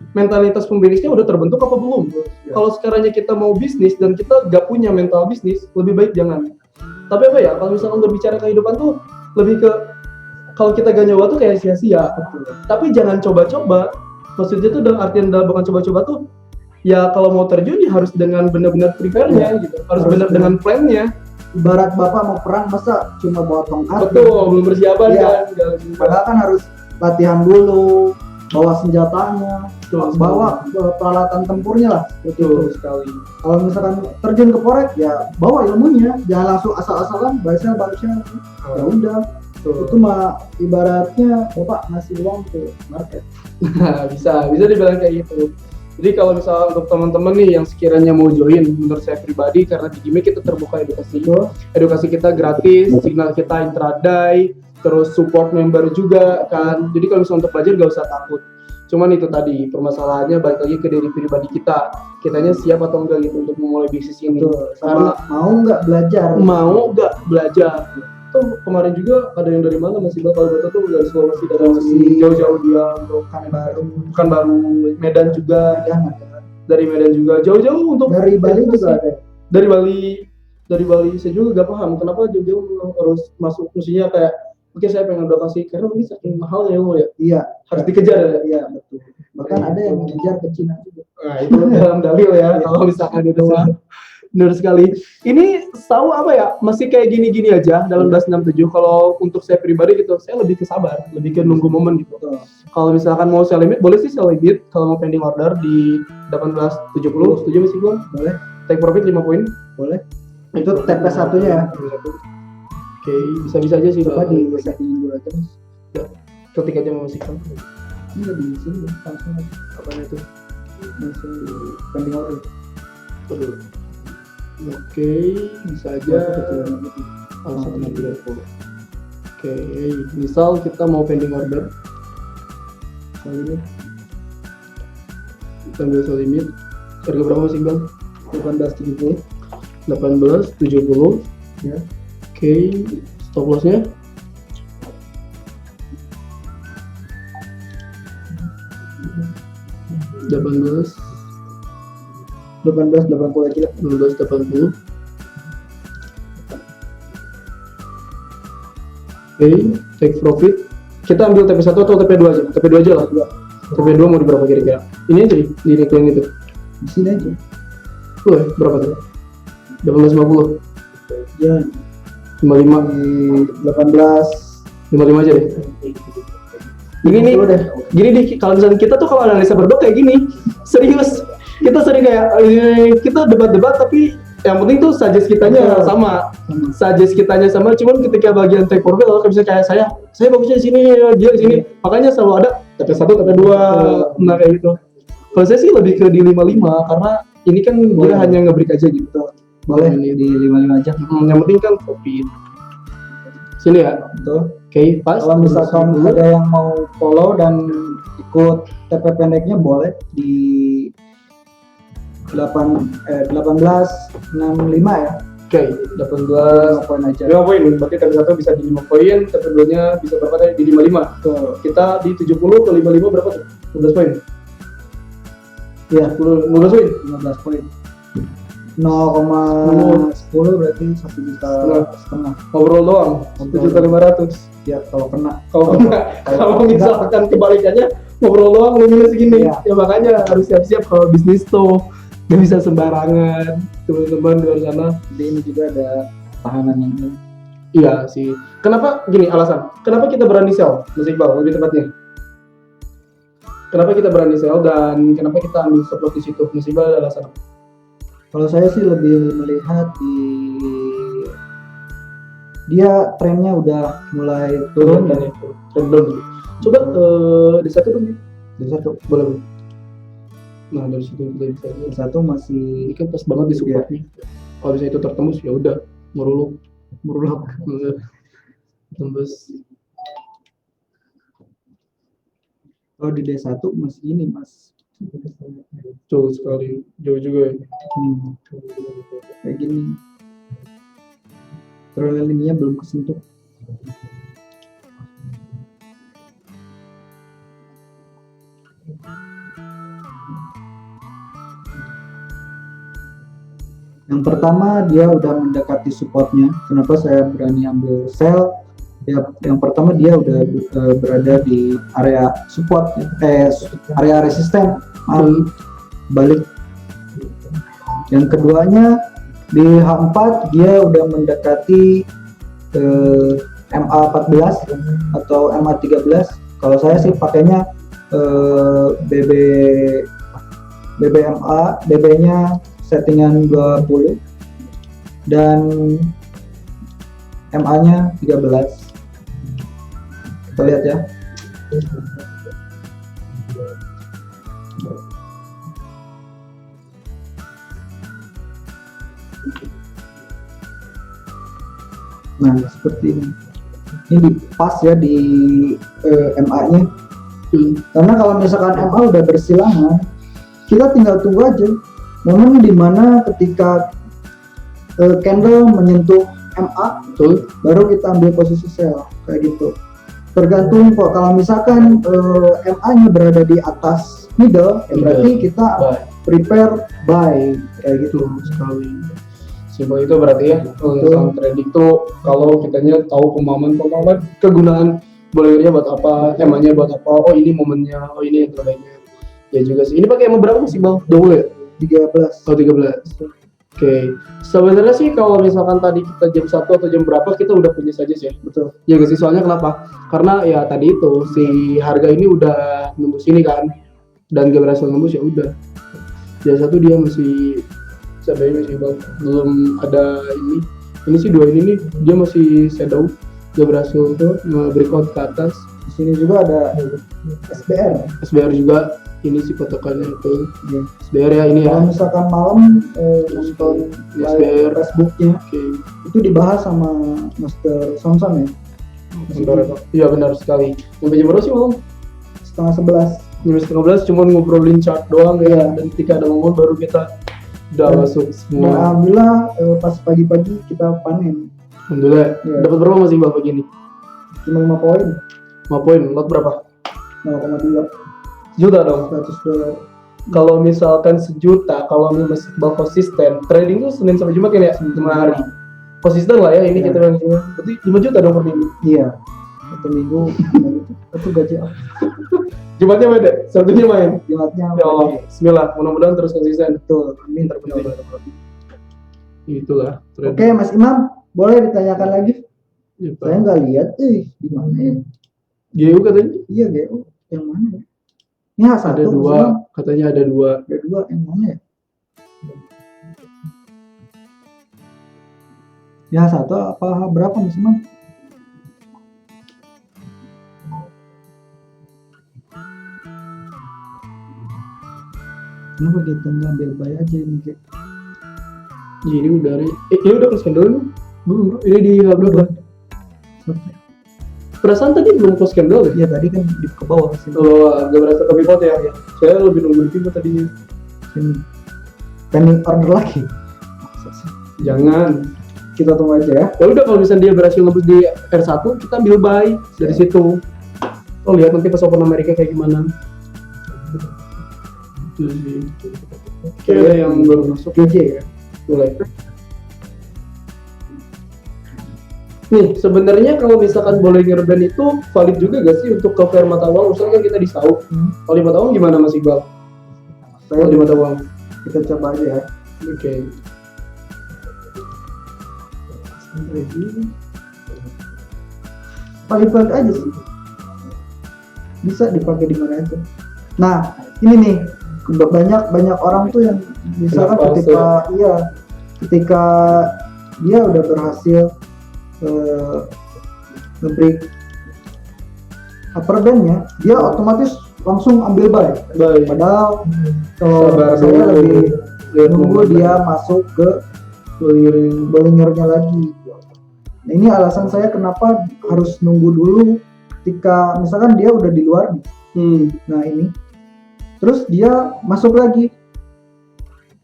Mentalitas pembisnisnya udah terbentuk apa belum? Kalau sekarangnya kita mau bisnis dan kita gak punya mental bisnis, lebih baik jangan. Tapi kalau misalkan berbicara kehidupan tuh lebih ke kalau kita gak nyoba tuh kayak sia-sia. Tapi jangan coba-coba. Maksudnya tuh bukan coba-coba tuh ya kalau mau terjun ya harus dengan benar-benar prepare-nya gitu. Harus benar dengan plan-nya. Ibarat bapak mau perang masa cuma bawa tongkat. Betul, belum persiapan kan. Padahal kan harus latihan dulu, bawa senjatanya, bawa peralatan tempurnya lah. Betul sekali. Kalau misalkan terjun ke forex ya bawa ilmunya, jangan langsung asal-asalan bagusnya ya udah. Itu mah ibaratnya bapak ngasih uang ke market. bisa dibilang kayak gitu. Jadi kalau misalnya untuk teman-teman nih yang sekiranya mau join, menurut saya pribadi karena di Dimek kita terbuka edukasi kita gratis, signal kita intraday, terus support member juga kan. Jadi kalau misalnya untuk belajar gak usah takut. Cuman itu tadi permasalahannya balik lagi ke diri pribadi kitanya siap atau enggak gitu untuk memulai bisnis ini. Karena mau nggak belajar. Tuh kemarin juga ada yang dari mana masih bakal betul tuh dari Sulawesi, jauh-jauh dia untuk bukan baru Medan juga. Dari Medan juga jauh-jauh untuk dari Bali juga ada. Dari Bali saya juga gak paham kenapa jauh-jauh harus masuk, maksudnya kayak oke saya pengen edukasi karena mungkin saking mahal ya lo ya. Iya, harus dikejar ya. Iya, betul. Bahkan ada yang mengejar ke Cina juga. Nah, itu dalam dalil ya kalau misalkan itu mah. Benar sekali. Ini tahu masih kayak gini-gini aja dalam 1867. Kalau untuk saya pribadi gitu, saya lebih ke sabar, lebih ke nunggu momen gitu. Kalau misalkan mau sell limit, boleh sih sell limit. Kalau mau pending order di 1870, setuju masih belum? Boleh. Take profit 5 poin? Boleh. Itu TP satunya ya. Oke, bisa-bisa aja sih. Coba di dulu aja mas. Ya, ketik aja mau masih kan. Ini di sini langsung aja. Apanya itu? Langsung di pending order. Oke, bisa aja. Oke, misal kita mau pending order. Kali ini kita ambil sell limit. Harga berapa sih bang? 1870 ya. Oke, stop lossnya 18 1880 aja lah. 1980. Oke, take profit. Kita ambil TP1 atau TP2 aja? TP2 aja lah. TP2 mau di berapa kira-kira? Ini aja di neckline itu. Di sini aja. Berapa tuh? 1850. Ya, 55. di 18 55 aja deh. Gini nih, gini nih, kalau misalnya kita tuh kalau analisa berdua kayak gini, serius. Kita sering kayak kita debat-debat tapi yang penting tuh suggest kitanya sama. Suggest kitanya sama, cuman ketika bagian take profit kalau bisa kayak saya bagusnya di sini, dia di sini. Makanya selalu ada TP1, TP2, nah kayak gitu. Kalau saya sih lebih ke di 55 karena ini kan dia hanya nge-break aja gitu. boleh di 55 aja. Yang penting kan profit. Sini ya. Betul. Oke, pas. Kalau misalkan ada yang mau follow dan ikut TP pendeknya boleh di 1865 ya. Oke, 18 5 poin aja. 5 poin, berarti TP1 bisa di 5 poin, TP2-nya bisa berapa tadi? Di 55. Betul. Kita di 70 ke 55 berapa tuh? 15 poin. Iya, 15 poin. 15 poin. 0,10 berarti 1,5 juta. Ngobrol doang, 1.500.000. Ya, kalau kena. Kalau misalkan kebalikannya ngobrol doang lu minus segini. Iya. Ya makanya harus siap-siap kalau bisnis tuh nggak bisa sembarangan. Teman-teman di luar sana. Jadi ini juga ada tahanannya. Iya sih. Kenapa gini alasan? Kenapa kita berani sell, Mas Iqbal lebih tepatnya? Kenapa kita berani sell dan kenapa kita ambil stop loss di situ? Mas Iqbal ada alasan apa? Kalau saya sih lebih melihat dia trennya udah mulai turun dan dan itu trend down gitu. Coba di satu dong ya. dari satu Boleh. Nah dari situ kita bisa lihat. satu masih Ini kan pas banget di supportnya. Kalau bisa itu tertembus ya udah meruluk. Tembus. kalau di D1 masih ini mas Jauh sekali, jauh juga ya. Kayak gini terus lininya belum kesentuh. Yang pertama dia udah mendekati supportnya. Kenapa saya berani ambil sell? Ya, yang pertama dia udah berada di area support, area resisten, balik. Yang keduanya di H4 dia udah mendekati MA14 atau MA13. Kalau saya sih pakainya BBMA, BB-nya settingan 20 dan MA-nya 13. Kita lihat ya. Nah, seperti ini. Ini di pas ya di MA-nya. Karena kalau misalkan MA udah bersilangan, kita tinggal tunggu aja momen dimana ketika candle menyentuh MA, Betul. baru kita ambil posisi sell kayak gitu. Tergantung kok kalau misalkan MA-nya berada di atas middle, ya berarti kita prepare buy kayak gitu. Sekali. Simpel itu berarti ya kalau trading itu kalau kitanya tahu pemahaman kegunaan bolehnya buat apa, emangnya buat apa, oh ini momennya, oh ini yang terbaiknya. Ya juga sih. Ini pakai emang berapa sih Bang? 20 ya? 13. Oh 13. Oke. Sebenarnya sih kalau misalkan tadi kita jam 1 atau jam berapa kita udah punya saja sih. Betul. Ya gak sih, soalnya kenapa? Karena ya tadi itu si harga ini udah nembus ini kan dan gak berhasil nembus ya udah. Jam 1 dia masih sebenarnya masih belum ada ini sih dua ini nih dia masih shadow gak berhasil tuh nge-breakout ke atas. Di sini juga ada SBR juga ini sih patokannya itu ya. SBR ya ini ya. Kalau misalkan malam nonton SBR Facebooknya itu dibahas sama Master Samson ya. Iya benar sekali. Sampai jam berapa sih malam? 10:30. Jam 10:30 cuma ngobrolin chart doang ya. Dan ketika ada momen baru kita udah masuk semua. Dan alhamdulillah pas pagi-pagi kita panen. Alhamdulillah. Ya. Dapat berapa masih Bapak gini? Cuma 5 poin. 5 poin. Lot berapa? 0,3 Juta dong. $100. Kalau misalkan 1 juta, kalau Mas Iqbal konsisten, trading tuh Senin sampai Jumat kan ya, 5 hari. Konsisten lah ya ini Ya. kita bilang. Berarti 5 juta dong per minggu. Iya. 1 minggu itu gaji aku. Jumatnya beda, Sabtunya main. Jumatnya Ya Allah, Bismillah, mudah-mudahan terus konsisten. betul. Amin. Terpenting. Itulah. Oke, Mas Imam, boleh ditanyakan lagi? Ya, Pak. Saya nggak lihat, di mana ya? GU katanya Iya, GO. Yang mana ya? Ini H1. ada 2, Mas Imam. katanya ada 2. Ada 2, yang mana ya? Ya H1 apa berapa Mas Imam? Kenapa kita ngambil buy aja ini? Ini udah ini udah close candle nih. Belum, ini di berapa? Perasaan tadi belum close candle deh. Ya tadi kan di ke bawah sini. Oh, agak berasa ke pivot ya. Saya lebih nunggu di pivot tadinya. Sini. Pending order lagi. Jangan. Kita tunggu aja ya. Ya udah, kalau misalnya dia berhasil ngebus di R1, kita ambil buy dari situ. Oh, lihat nanti pas Open Amerika kayak gimana. Itu sih. Kayak yang baru masuk GJ ya. mulai. Nih, sebenarnya kalau misalkan Bollinger Band itu valid juga gak sih untuk ke fair mata uang? Misalnya kan kita di SAU. Kalau di mata uang gimana Mas Iqbal? Saya Kalau di mata uang. kita coba aja ya. Oke. Valid aja sih. Bisa dipakai di mana aja. Nah, ini nih banyak orang tuh yang misalkan Kenapa ketika dia udah berhasil nge-break upper bandnya, dia otomatis langsung ambil buy. Baik. Padahal kalau Sabar saya dulu. lebih Lihat nunggu momentum. dia masuk ke Bollingernya lagi. Nah, ini alasan saya kenapa harus nunggu dulu ketika misalkan dia udah di luar nih. Nah ini, terus dia masuk lagi,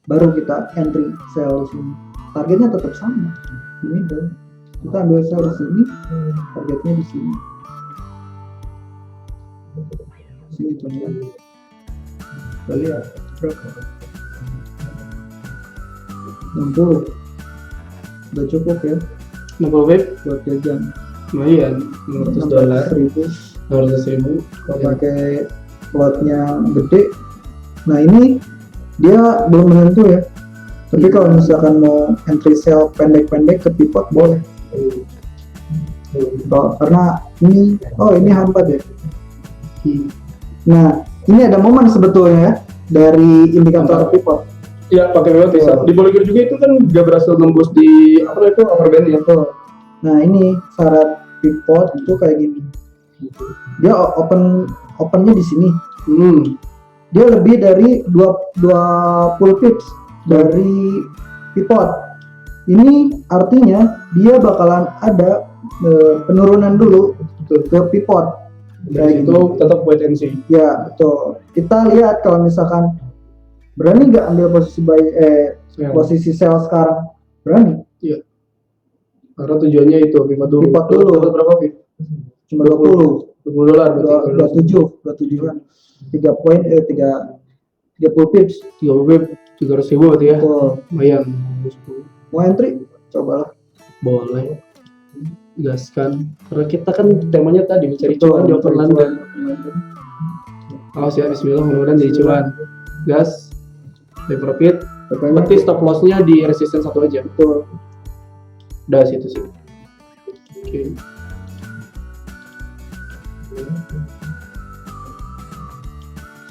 baru kita entry sell sini. Targetnya tetap sama, ini dan kita ambil sell di sini, targetnya di sini. Sini tuh ya. Kita lihat berapa? 60. Udah cukup ya 60 web buat jajan. lumayan, $600, 600.000 $600.000. kalau pakai plotnya gede. Nah ini dia belum menentu ya, tapi kalau misalkan mau entry sell pendek-pendek ke pivot boleh. Karena ini hambat ya. Nah ini ada momen sebetulnya ya dari indikator pivot. Ya, pakai pivot bisa. Di Bollinger juga itu kan gak berhasil nembus di apa itu upper band ya. Nah ini syarat pivot itu kayak gini. Dia opennya di sini. Dia lebih dari 20 pips dari pivot. Ini artinya dia bakalan ada penurunan dulu ke pivot. Dari itu tetap wait and see. Ya betul. Kita lihat kalau misalkan berani nggak ambil posisi buy posisi sell sekarang, berani. Iya. Karena tujuannya itu pivot dulu. Pivot dulu. Dapat berapa pip? Cuma $20. 27 kan. 3 poin 30 pips. 30 pip, 300.000 berarti ya. Betul. Lumayan. Mau entry? Cobalah. Boleh. Gaskan. Karena kita kan temanya tadi mencari Betul, cuan di open mencari London. cuan. Awas ya, bismillah, mudah-mudahan jadi cuan. Gas. Take profit. Pokoknya Berarti stop loss-nya di resistance 1 aja. betul. Udah situ sih. Oke.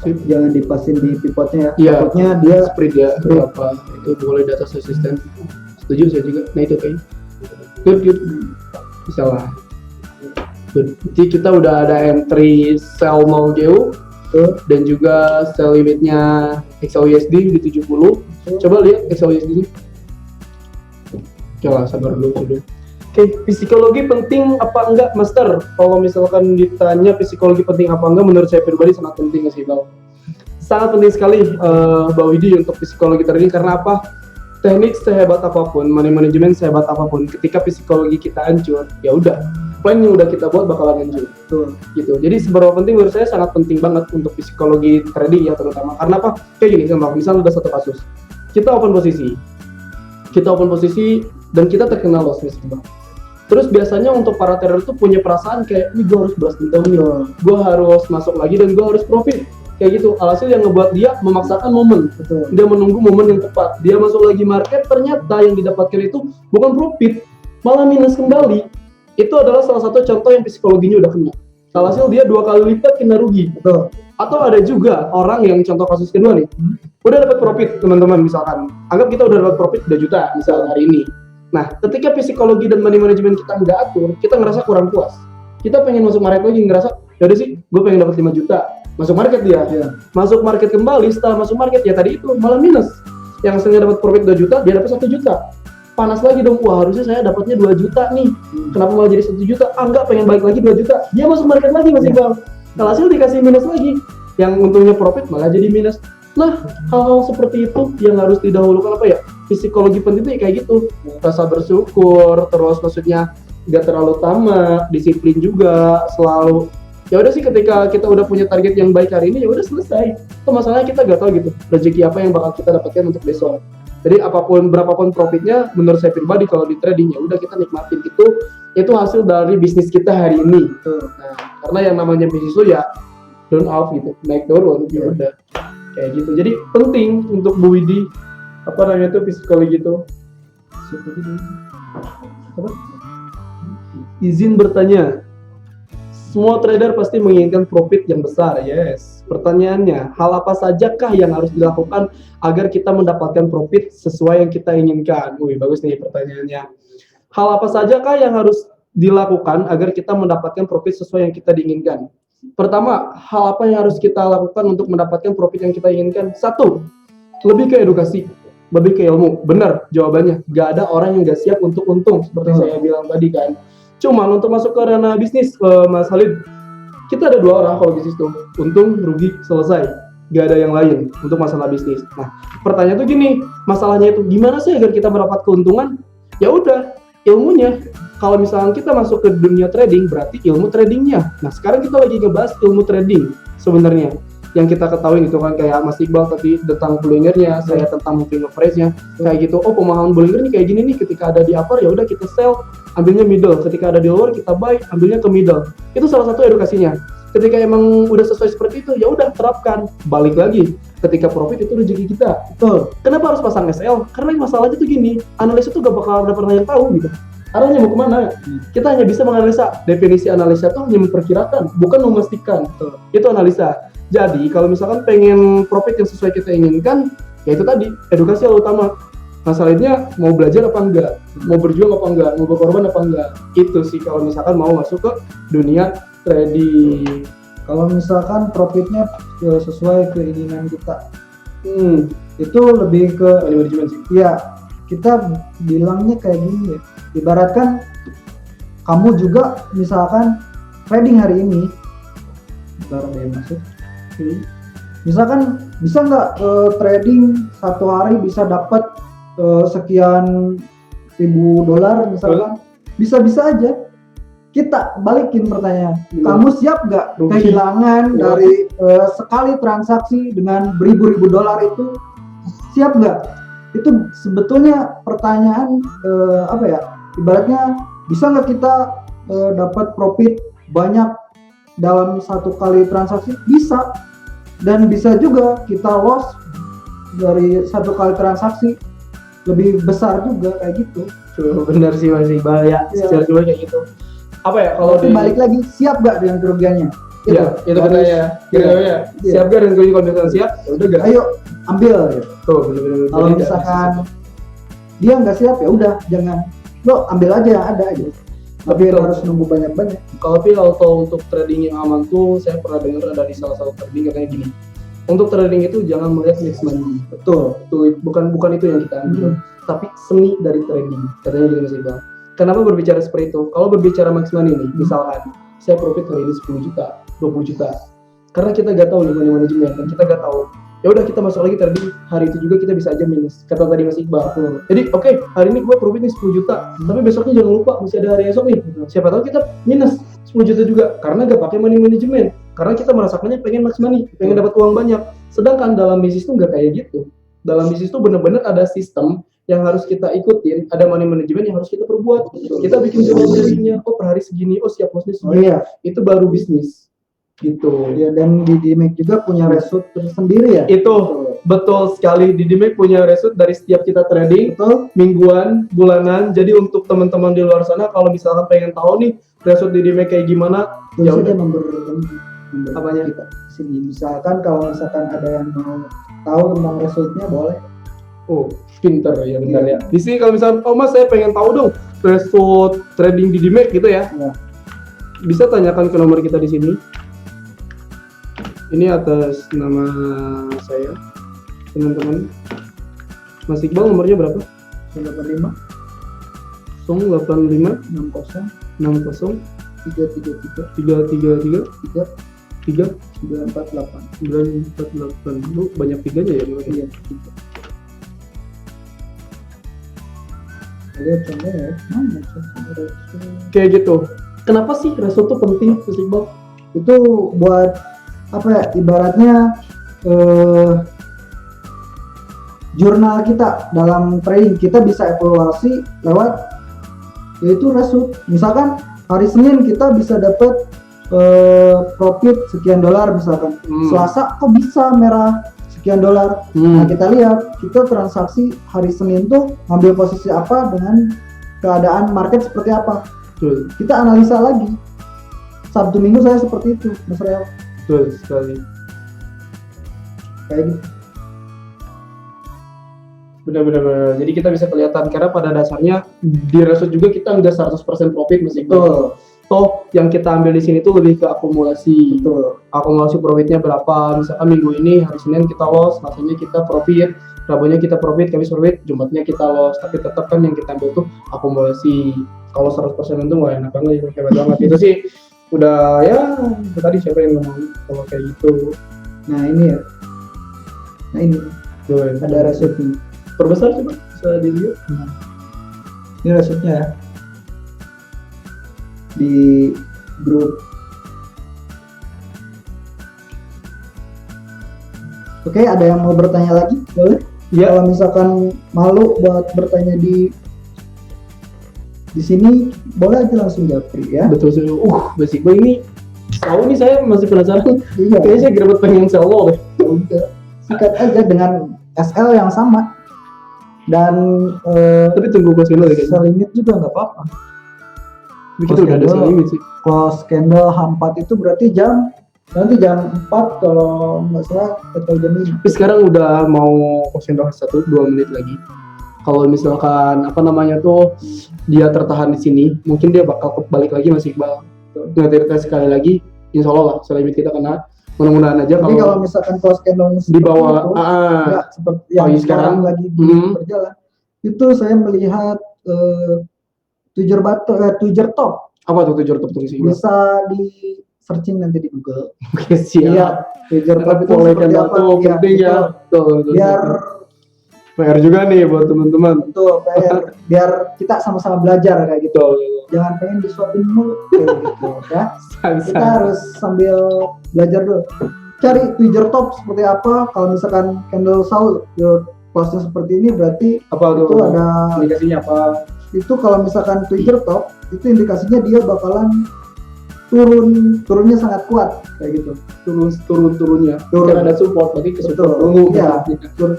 Sip. Jangan dipasin di pivotnya ya. Iya. Takutnya dia Spread ya Spread. berapa itu boleh di atas resisten. Setuju saya juga. Nah itu kayaknya good bisa lah. Good. Jadi kita udah ada entry sell mau jauh tuh. dan juga sell limitnya XAUSD di 70. Coba lihat XAUSD nya. Oke lah, sabar dulu. Oke, psikologi penting apa enggak, Master? Kalau misalkan ditanya psikologi penting apa enggak, menurut saya pribadi sangat penting sih, Bang. Sangat penting sekali, Bang Widi, untuk psikologi trading. Karena apa? Teknik sehebat apapun, money management sehebat apapun, ketika psikologi kita hancur, ya udah, plan yang udah kita buat bakalan hancur. Gitu. Jadi seberapa penting menurut saya sangat penting banget untuk psikologi trading ya terutama. Karena apa? Kayak gini, misalnya ada satu kasus. Kita open posisi dan kita terkena loss misalnya. Terus biasanya untuk para trader itu punya perasaan kayak, ini gue harus balas dendam nih, gue harus masuk lagi dan gue harus profit. Kayak gitu, alhasil yang ngebuat dia memaksakan momen. Dia menunggu momen yang tepat. Dia masuk lagi market, ternyata yang didapatkan itu bukan profit, malah minus kembali. Itu adalah salah satu contoh yang psikologinya udah kena. Alhasil dia 2 kali lipat kena rugi. Atau ada juga orang yang contoh kasus kedua nih, udah dapat profit teman-teman misalkan. Anggap kita udah dapat profit 2 juta misalnya hari ini. Nah, ketika psikologi dan money management kita nggak atur, kita ngerasa kurang puas. Kita pengen masuk market lagi, ngerasa, yaudah sih, gue pengen dapat 5 juta. Masuk market dia. Masuk market kembali, setelah masuk market, ya tadi itu malah minus. Yang asalnya dapat profit 2 juta, dia dapat 1 juta. Panas lagi dong, wah harusnya saya dapatnya 2 juta nih. Kenapa malah jadi 1 juta? Enggak, pengen balik lagi 2 juta. Dia masuk market lagi, Mas Iqbal. Hasil dikasih minus lagi. Yang untungnya profit malah jadi minus. Nah, hal-hal seperti itu yang harus didahulukan apa ya? Psikologi penting kayak gitu. Rasa bersyukur, terus maksudnya nggak terlalu tamak, disiplin juga, selalu. Ya udah sih ketika kita udah punya target yang baik hari ini ya udah selesai. Itu masalahnya kita nggak tahu gitu rezeki apa yang bakal kita dapatkan untuk besok. Jadi berapapun profitnya, menurut saya pribadi kalau di trading ya udah kita nikmatin itu hasil dari bisnis kita hari ini. Nah, karena yang namanya bisnis itu ya down off gitu, naik turun ya udah kayak gitu. Jadi penting untuk Bu Widi apa namanya itu psikologi itu. Apa? Izin bertanya. Semua trader pasti menginginkan profit yang besar, yes. Pertanyaannya, hal apa sajakah yang harus dilakukan agar kita mendapatkan profit sesuai yang kita inginkan? Wih, bagus nih pertanyaannya. Hal apa sajakah yang harus dilakukan agar kita mendapatkan profit sesuai yang kita diinginkan? Pertama, hal apa yang harus kita lakukan untuk mendapatkan profit yang kita inginkan? 1, lebih ke edukasi, lebih ke ilmu. Benar jawabannya, gak ada orang yang gak siap untuk untung, seperti saya bilang tadi kan. Cuman untuk masuk ke ranah bisnis, Mas Halid, kita ada 2 orang kalau bisnis tuh, untung, rugi, selesai. Gak ada yang lain untuk masalah bisnis. Nah, pertanyaan tuh gini, masalahnya itu gimana sih agar kita mendapat keuntungan? Ya udah, ilmunya. Kalau misalnya kita masuk ke dunia trading, berarti ilmu tradingnya. Nah, sekarang kita lagi ngebahas ilmu trading sebenarnya. Yang kita ketahui itu kan kayak Mas Iqbal tadi tentang bullingernya, saya tentang moving average-nya, kayak gitu. Oh, pemahaman bullinger nih kayak gini nih, ketika ada di upper ya udah kita sell, ambilnya middle. Ketika ada di lower kita buy, ambilnya ke middle. Itu salah satu edukasinya. Ketika emang udah sesuai seperti itu, ya udah terapkan. Balik lagi, ketika profit itu rezeki kita. Betul. Kenapa harus pasang SL? Karena masalahnya tuh gini, analis itu gak bakal ada pernah yang tahu gitu. Arahnya mau kemana? Kita hanya bisa menganalisa. Definisi analisa itu hanya memperkirakan, bukan memastikan. Itu analisa. Jadi kalau misalkan pengen profit yang sesuai kita inginkan, ya itu tadi, edukasi yang utama. Masalahnya mau belajar apa enggak, mau berjuang apa enggak, mau berkorban apa enggak. Itu sih kalau misalkan mau masuk ke dunia trading. Kalau misalkan profitnya sesuai keinginan kita, itu lebih ke manajemen sih. Iya, kita bilangnya kayak gini ya. Ibaratkan kamu juga misalkan trading hari ini, misalkan bisa nggak trading 1 hari bisa dapat sekian ribu dolar misalkan, bisa-bisa aja. Kita balikin pertanyaan, kamu siap nggak kehilangan dari sekali transaksi dengan beribu-ribu dolar itu? Siap nggak? Itu sebetulnya pertanyaan apa ya? Ibaratnya bisa nggak kita dapat profit banyak dalam 1 kali transaksi? Bisa. Dan bisa juga kita loss dari 1 kali transaksi lebih besar juga kayak gitu. Benar sih Mas Iqbal ya. Secara cuma kayak gitu. Apa ya kalau balik lagi, siap gak dengan kerugiannya? Iya, itu katanya. Kira-kira siap gak dengan kerugian? Kalau misalkan siap, udah gak? Ayo ambil ya. Tuh, bener-bener. Kalau misalkan dia nggak siap ya udah jangan. Lo ambil aja yang ada aja. Tapi harus nunggu banyak-banyak. Kalau untuk trading yang aman tuh saya pernah dengar ada di salah satu trading katanya gini. Untuk trading itu jangan melihat next money. Betul. Bukan itu yang kita ambil. Tapi seni dari trading. Katanya gitu Mas Iqbal. Kenapa berbicara seperti itu? Kalau berbicara max money nih, misalkan saya profit hari ini 10 juta, 20 juta. Karena kita nggak tahu nih manajemen, dan kita nggak tahu ya udah kita masuk lagi trading, hari itu juga kita bisa aja minus, kata tadi Mas Iqbal. Jadi oke, hari ini gue profit nih 10 juta, tapi besoknya jangan lupa masih ada hari esok nih, siapa tahu kita minus 10 juta juga karena gak pakai money management, karena kita merasakannya pengen max money, pengen dapat uang banyak. Sedangkan dalam bisnis tuh nggak kayak gitu. Dalam bisnis tuh benar-benar ada sistem yang harus kita ikutin, ada money management yang harus kita perbuat. Kita bikin jadwal tradingnya, oh per hari segini, oh siap lossnya segini, itu baru bisnis gitu. Ya, dan di DMAX juga punya result tersendiri ya. Itu betul sekali, di DMAX punya result dari setiap kita trading, mingguan, bulanan. Jadi untuk teman-teman di luar sana kalau misalkan pengen tahu nih result di DMAX kayak gimana, ya udah nomor apanya kita sini. Misalkan kalau misalkan ada yang mau tahu tentang resultnya boleh. Oh, pinter ya, bentar ya. Di sini kalau misalkan, oh Mas saya pengen tahu dong result trading di DMAX gitu ya. Bisa tanyakan ke nomor kita di sini. Ini atas nama saya, teman-teman. Mas Iqbal nomornya berapa? 085 085 60 60 333 333 948 948. Lu banyak tiganya ya? Iya, 3. Lihat contohnya ya. Mana contohnya? Kayak gitu. Kenapa sih result itu penting, Mas Iqbal? Itu buat apa ya, ibaratnya jurnal kita dalam trading, kita bisa evaluasi lewat yaitu result. Misalkan hari Senin kita bisa dapat profit sekian dolar misalkan, Selasa kok bisa merah sekian dolar. Nah kita lihat kita transaksi hari Senin tuh ngambil posisi apa dengan keadaan market seperti apa. Kita analisa lagi. Sabtu Minggu saya seperti itu, Mas Rel. Betul sekali. Kayak gitu. Benar-benar. Jadi kita bisa kelihatan karena pada dasarnya di result juga kita nggak 100% profit, Mas Iqbal. Toh yang kita ambil di sini tuh lebih ke akumulasi. Betul. Akumulasi profitnya berapa? Misalkan minggu ini hari Senin kita loss, Selasanya kita profit, Rabunya kita profit, Kamis profit, Jumatnya kita loss. Tapi tetap kan yang kita ambil tuh akumulasi. Kalau 100% itu nggak enak banget, hebat banget. Itu sih udah ya, tadi siapa yang ngomong kalau kayak gitu. Nah ini ya. Nah ini Tuh, ada resultnya. perbesar coba bisa dilihat. Ini resultnya ya. Di grup. Oke, ada yang mau bertanya lagi? Boleh? Ya. Kalau misalkan malu buat bertanya di sini, boleh aja langsung japri ya. Betul sih. Basic boy ini tahu nih, saya masih penasaran. Iya. Kayaknya saya gerbet pengen sell low deh. Udah. Sikat aja dengan SL yang sama. Dan Tapi tunggu close candle ya kayaknya. sell limit juga nggak apa-apa. Tapi kita udah ada sell limit sih. Close candle H4 itu berarti nanti jam 4 kalau nggak salah atau jam 5. Tapi sekarang udah mau close candle 1-2 menit lagi. Kalau misalkan apa namanya tuh dia tertahan di sini, mungkin dia bakal balik lagi Mas Iqbal. Nge-retest sekali lagi, insya Allah lah sell limit kita kena. Mudah-mudahan aja. Tapi kalau misalkan close candle di bawah nggak seperti yang sekarang lagi berjalan, itu saya melihat tujuh top. Apa tuh tujuh top tuh sih? Bisa di searching nanti di Google. Oke, siap. Iya, tujuh top itu mulai seperti apa? Penting ya. Tuh, biar PR juga nih buat teman-teman. Tuh, biar kita sama-sama belajar kayak gitu. Jangan pengen disuapin mulu kayak gitu ya. Kita harus sambil belajar dulu. Cari Twitter top seperti apa. Kalau misalkan candle Saul close-nya seperti ini berarti apa tuh? Itu ada indikasinya apa? Itu kalau misalkan Twitter top itu indikasinya dia bakalan turunnya sangat kuat kayak gitu. Turunnya. Kan ada support, berarti ke support dulu. Ya,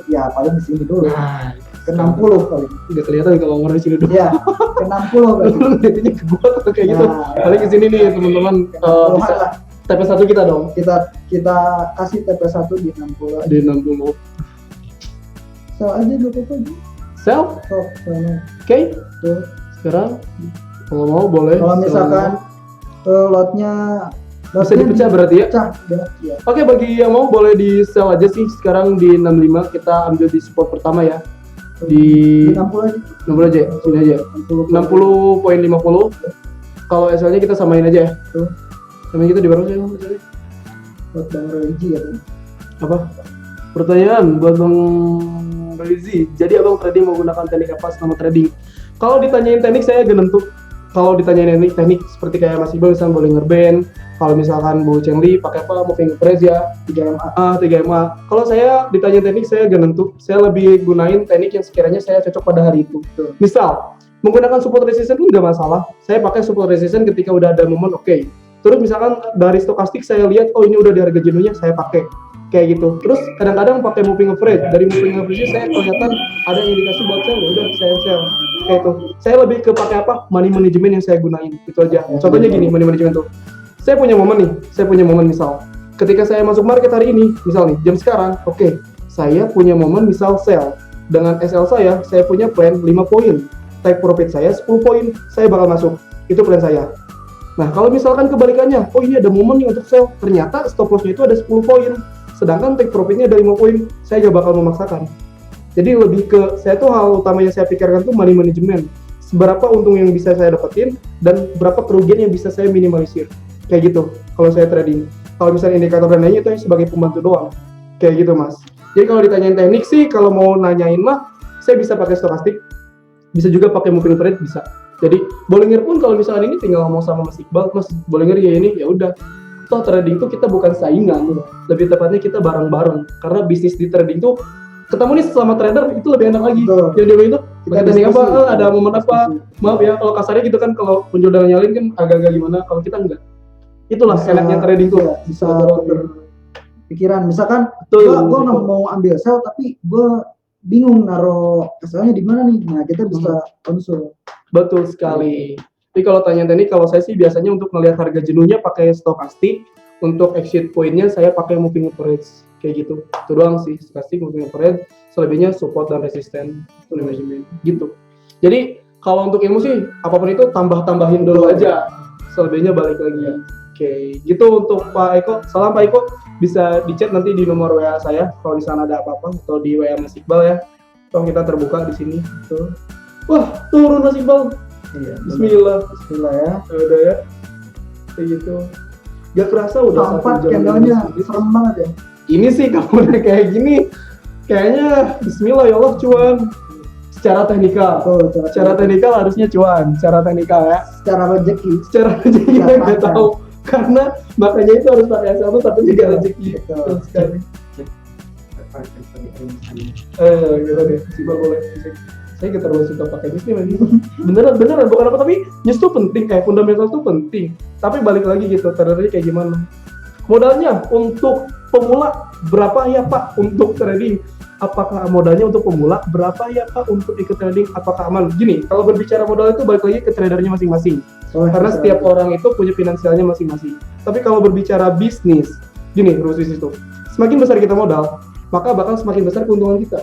ya paling di sini dulu. Nah, ke 60 kali. Nggak kelihatan kalau orang di sini dulu. Ya, ke 60 kali. Jadinya ke gua kayak gitu. Paling ke sini nih teman-teman, bisa TP1 kita dong. Kita kasih TP1 di 60. Di 60. Sell aja gak apa-apa. Sell? Oke. Tuh. Sekarang kalau mau boleh. Kalau misalkan lotnya bisa dipecah berarti ya? Pecah, ya. Oke, bagi yang mau boleh di sell aja sih. Sekarang di 65 kita ambil di support pertama ya. Di 60 aja. 60 aja, sini aja. 60.50. Kalau SL-nya kita samain aja ya. Tuh. Samain kita di berapa sih? Buat Bang Royji ya. Apa? Pertanyaan buat Bang Rizi. Jadi abang trading menggunakan teknik apa selama trading? Kalau ditanyain teknik saya gak nentu. Kalau ditanyain teknik seperti kayak Mas Iqbal misalnya Bollinger Band, kalau misalkan Bu Cheng Li pakai apa moving average ya 3MA. Kalau saya ditanya teknik saya gak nentu. Saya lebih gunain teknik yang sekiranya saya cocok pada hari itu. Misal menggunakan support resistance pun nggak masalah. Saya pakai support resistance ketika udah ada momen oke. Terus misalkan dari stokastik saya lihat oh ini udah di harga jenuhnya saya pakai kayak gitu. Terus kadang-kadang pakai moving average. Dari moving average saya kelihatan ada indikasi buat sell, ya udah saya sell kayak itu. Saya lebih ke pakai apa? Money management yang saya gunain itu aja. Contohnya gini money management tuh. Saya punya momen misal ketika saya masuk market hari ini, misal nih jam sekarang, oke, saya punya momen misal sell dengan SL saya punya plan 5 poin, take profit saya 10 poin, saya bakal masuk, itu plan saya. Nah kalau misalkan kebalikannya, oh ini ada momen nih untuk sell, ternyata stop lossnya itu ada 10 poin, sedangkan take profitnya ada 5 poin, saya gak bakal memaksakan. Jadi lebih ke, saya tuh hal utama yang saya pikirkan tuh money management, seberapa untung yang bisa saya dapetin dan berapa kerugian yang bisa saya minimalisir. Kayak gitu kalau saya trading. Kalau misalnya indikator dan lainnya itu sebagai pembantu doang kayak gitu Mas. Jadi kalau ditanyain teknik sih, kalau mau nanyain mah saya bisa pakai stokastik, bisa juga pakai moving average bisa. Jadi Bollinger pun kalau misalnya ini tinggal ngomong sama Mas Iqbal, Mas Bollinger ya ini ya udah, toh trading tuh kita bukan saingan, lebih tepatnya kita bareng-bareng, karena bisnis di trading tuh ketemu nih selama trader itu lebih enak lagi. Yang dia itu kita teknik apa, ada momen apa, maaf ya kalau kasarnya gitu kan, kalau penjual nyalin kan agak-agak gimana, kalau kita enggak. Itulah enaknya trading tuh, bisa pikiran. Misalkan gue nggak mau ambil sell tapi gue bingung naruh SL-nya di mana nih. Nah kita bisa konsul. Betul sekali. Jadi kalau tanya teknik, kalau saya sih biasanya untuk melihat harga jenuhnya pakai stokastik, untuk exit point-nya saya pakai moving average kayak gitu. Itu doang sih, stokastik, moving average. Selebihnya support dan resisten, management gitu. Jadi kalau untuk ilmu sih apapun itu tambah-tambahin dulu aja. Selebihnya balik lagi. Oke, gitu untuk Pak Eko. Salam Pak Eko, bisa di-chat nanti di nomor WA saya kalau di sana ada apa-apa, atau di WA Mas Iqbal ya. Toh kita terbuka di sini. Tuh. Wah, turun Mas Iqbal. Iya, Bismillah ya. Udah ya. Kayak gitu. Gak kerasa udah 1 jam. Candlenya serem banget ya. Ini sih kalau udah kayak gini, kayaknya Bismillah ya Allah cuan. Secara teknikal, secara teknikal harusnya cuan, secara teknikal ya. Secara rezeki Kita nggak tahu, karena makanya itu harus pakai SL tapi juga rezeki. Terus sekali. Gitu deh, Iqbal boleh. Saya terlalu suka pakai bisnis lagi. Beneran bukan apa, tapi news tuh penting, kayak fundamental tuh penting. Tapi balik lagi gitu, tradernya kayak gimana? Modalnya untuk pemula berapa ya Pak untuk trading? Apakah modalnya untuk pemula berapa ya Pak untuk ikut trading? Apakah aman? Gini, kalau berbicara modal itu balik lagi ke tradernya masing-masing. Karena setiap orang itu punya finansialnya masing-masing. Tapi kalau berbicara bisnis, gini, rules bisnis itu, semakin besar kita modal, maka bakal semakin besar keuntungan kita.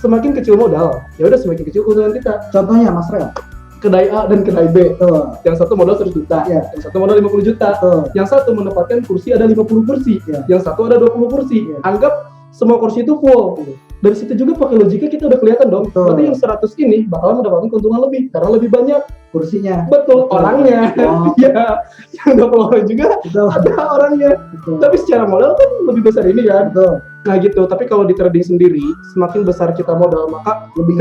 Semakin kecil modal, ya udah semakin kecil keuntungan kita. Contohnya Mas Rel, kedai A dan kedai B. Yang satu modal 100 juta, yang satu modal 50 juta. Yang satu menempatkan kursi ada 50 kursi, yang satu ada 20 kursi. Anggap semua kursi itu full. Dari situ juga pakai logika kita udah kelihatan dong. Berarti yang 100 ini bakalan mendapatkan keuntungan lebih karena lebih banyak kursinya. Betul. Orangnya. Ya, yang 20 orang juga ada orangnya. Tapi secara modal kan lebih besar ini kan. Nah gitu. Tapi kalau di trading sendiri, semakin besar kita modal, maka lebih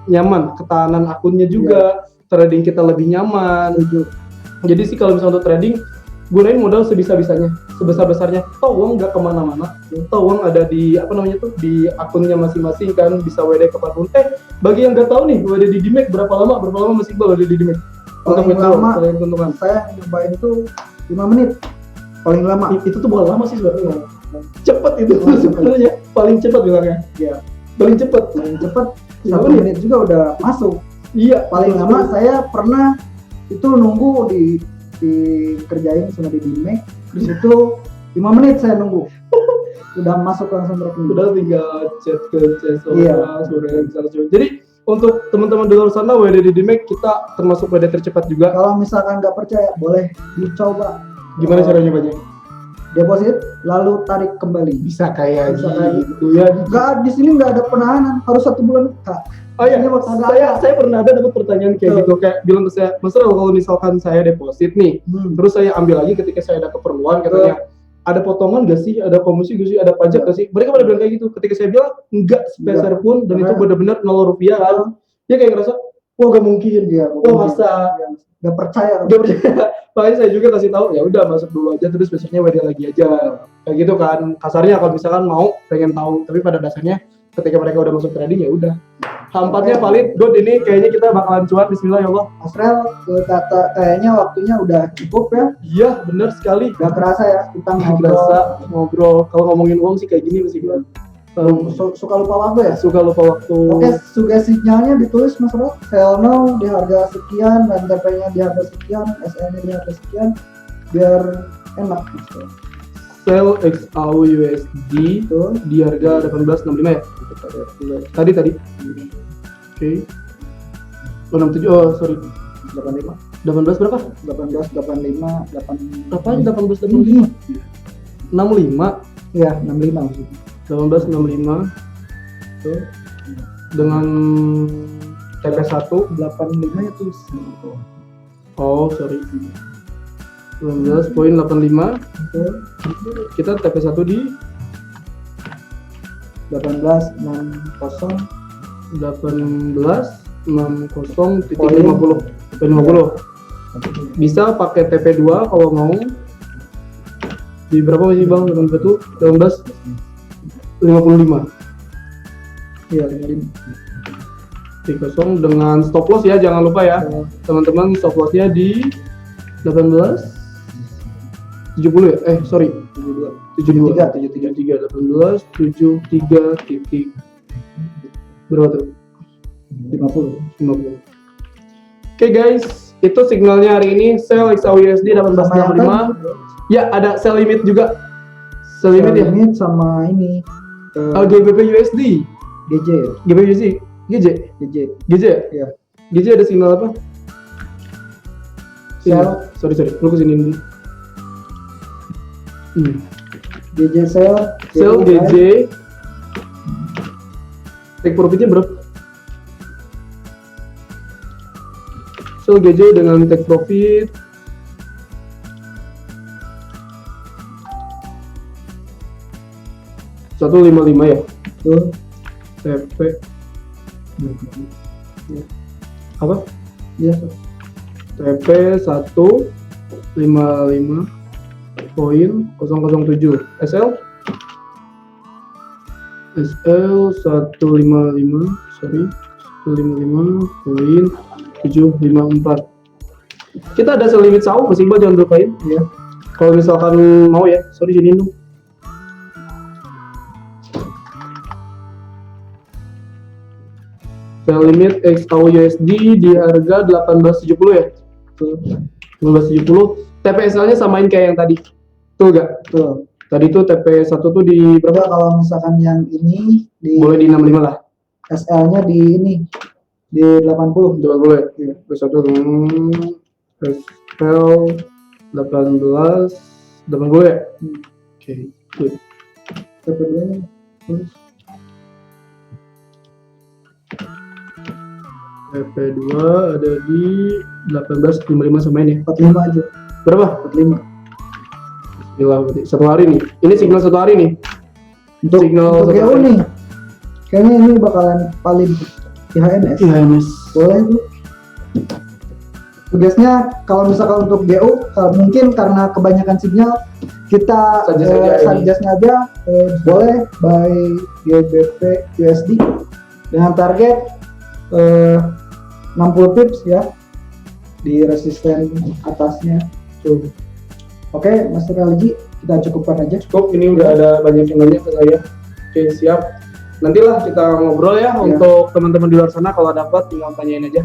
nyaman. Ketahanan akunnya juga. Trading kita lebih nyaman. Jadi sih kalau misalnya untuk trading, gunain modal sebisa-bisanya, sebesar-besarnya. Toh uang nggak kemana-mana, toh uang ada di di akunnya masing-masing kan, bisa WD kapanpun. Bagi yang nggak tahu nih, WD di Dimek berapa lama Mas Iqbal WD di Dimek? Paling lama, saya nyobain itu 5 menit. Paling lama. Itu tuh bukan lama sih sebenarnya. Cepet itu sebenarnya, paling cepat bilangnya. Iya. Paling cepat 1 menit juga udah masuk. Iya. Paling lama saya pernah itu nunggu dikerjain sama di Dimek, terus itu 5 menit saya nunggu. Udah masuk langsung rekening. Udah tinggal chat ke Jadi untuk teman-teman di luar sana, WD di Dimek kita termasuk WD tercepat juga. Kalau misalkan nggak percaya, boleh dicoba. Gimana caranya Pak? Deposit lalu tarik kembali. Bisa kayak gitu ya. Nggak, di sini nggak ada penahanan, harus 1 bulan Kak. Oh iya, saya pernah ada dapat pertanyaan kayak gitu, kayak bilang ke saya, Mas Rel, kalau misalkan saya deposit nih, terus saya ambil lagi ketika saya ada keperluan, katanya, ada potongan gak sih, ada komisi gak sih, ada pajak gak sih? Mereka pada bilang kayak gitu. Ketika saya bilang enggak sepeser pun, dan itu benar-benar 0 rupiah kan. Dia kayak ngerasa, wah gak mungkin, masa, gak percaya. Makanya saya juga kasih tahu, ya udah masuk dulu aja, terus besoknya WD lagi aja, kayak gitu kan. Kasarnya kalau misalkan mau pengen tahu, tapi pada dasarnya ketika mereka udah masuk trading ya udah. H4-nya valid, good. Ini kayaknya kita bakalan cuan. Bismillah ya Allah. Asrel, kayaknya waktunya udah cukup ya. Iya, benar sekali. Gak kerasa ya kita ngobrol. Kalau ngomongin uang sih kayak gini masih gila. Suka lupa waktu ya? Suka lupa waktu. Oke, sugestinya ditulis Mas Rel. Sell now di harga sekian dan TP-nya di harga sekian, SL-nya di harga sekian, biar enak Mas Rel. Sell XAUUSD di harga 18.65 ya? Tadi. Oke. 67, oh sorry. 85. 18 berapa? 1885, 8. Apaan 1885? 65. Iya, 65 maksudnya. 1865. Tuh. Dengan TP1 85 ya tulis. Oh, sorry. 19.85. Kita TP1 di 1860 bisa pakai TP2 kalau mau. Di berapa sih Bang dengan itu? 1855. Iya, 55. 30 dengan stop loss ya, jangan lupa ya. Teman-teman, stop lossnya di 1870 ya? Sorry. 73 titik berapa tuh? 50. Oke guys, itu signalnya hari ini. Sell XAUUSD 1865. Ya, ada sell limit juga. Sell limit ya? Limit sama ini GBP USD. GJ. GBP USD. GJ ya? Iya. GJ ada signal apa? Sell. Sorry. Lu kesini dulu. GJ sell GJ. Take profitnya berapa? Sell GJ dengan take profit 155 ya? Tuh. TP apa? Iya. TP 155.007. SL 155, sorry, 155.754. Kita ada sell limit SAU masih Mbak, jangan lupain ya. Kalau misalkan mau ya, sorry sini dulu. Sell limit XAUUSD di harga 1870 ya. Tuh. 1870. TPSL-nya samain kayak yang tadi. Tuh gak? Tuh. Tadi tuh TP1 tuh di berapa? Kalau misalkan yang ini boleh di 65 lah. SL-nya di ini di 80 ya. Iya. Terus satu SL 18 80 ya. Oke, good. TP2-nya terus TP2 ada di 18.55 sama ini. 45 aja. Berapa? 45. Gila, satu hari nih. Ini signal satu hari nih. Untuk GO nih. Kayaknya ini bakalan paling IHMS. Boleh tuh. Tugasnya kalau misalkan untuk GO mungkin karena kebanyakan sinyal kita suggest-nya aja boleh buy GBP USD dengan target 60 pips ya di resisten atasnya. Oke, Mas Religi, kita cukupkan aja. Cukup, ini udah ada banyak yang nanya ke saya. Oke, siap. Nantilah kita ngobrol ya. Untuk teman-teman di luar sana kalau dapat tinggal tanyain aja.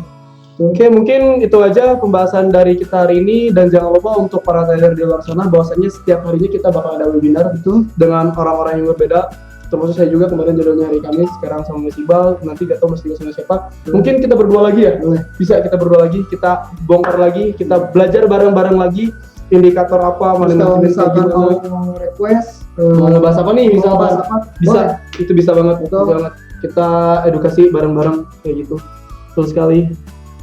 Oke, mungkin itu aja pembahasan dari kita hari ini, dan jangan lupa untuk para trader di luar sana bahwasanya setiap harinya kita bakal ada webinar itu dengan orang-orang yang berbeda. Termasuk saya juga kemarin jadwalnya hari Kamis, sekarang sama Mas Iqbal, nanti gak tahu Mas Iqbal sama siapa. Mungkin kita berdua lagi ya? Bisa kita berdua lagi, kita bongkar lagi, kita belajar bareng-bareng lagi indikator apa, kalau misalkan mau request mau ngebahas apa nih, misalkan bisa, itu bisa banget, bisa banget. Kita edukasi bareng-bareng kayak gitu. Betul sekali.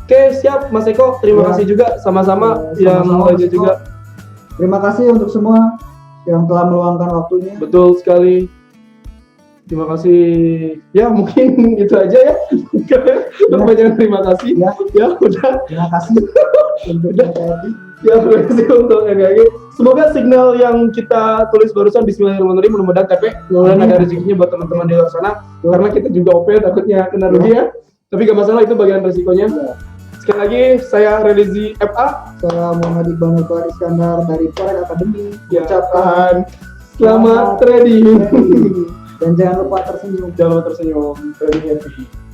Oke, siap Mas Eko, terima kasih juga sama-sama yang lainnya juga. Terima kasih untuk semua. yang telah meluangkan waktunya. Betul sekali. Terima kasih. Ya mungkin itu aja ya. Banyak terima kasih. Ya udah. Terima kasih untuk tadi. Ya terima kasih untuk NKG. Semoga signal yang kita tulis barusan Bismillahirrahmanirrahim mudah-mudahan TP, mudah-mudahan ada rezekinya buat teman-teman di luar sana. Karena kita juga OP takutnya kena rugi ya. Tapi gak masalah, itu bagian resikonya. Sekali lagi saya Relizi FA. Saya Muhammad Iqbal Nurul Iskandar dari Forex Academy. Ucapkan selamat trading. Dan jangan lupa tersenyum. Jangan lupa tersenyum. Trading happy.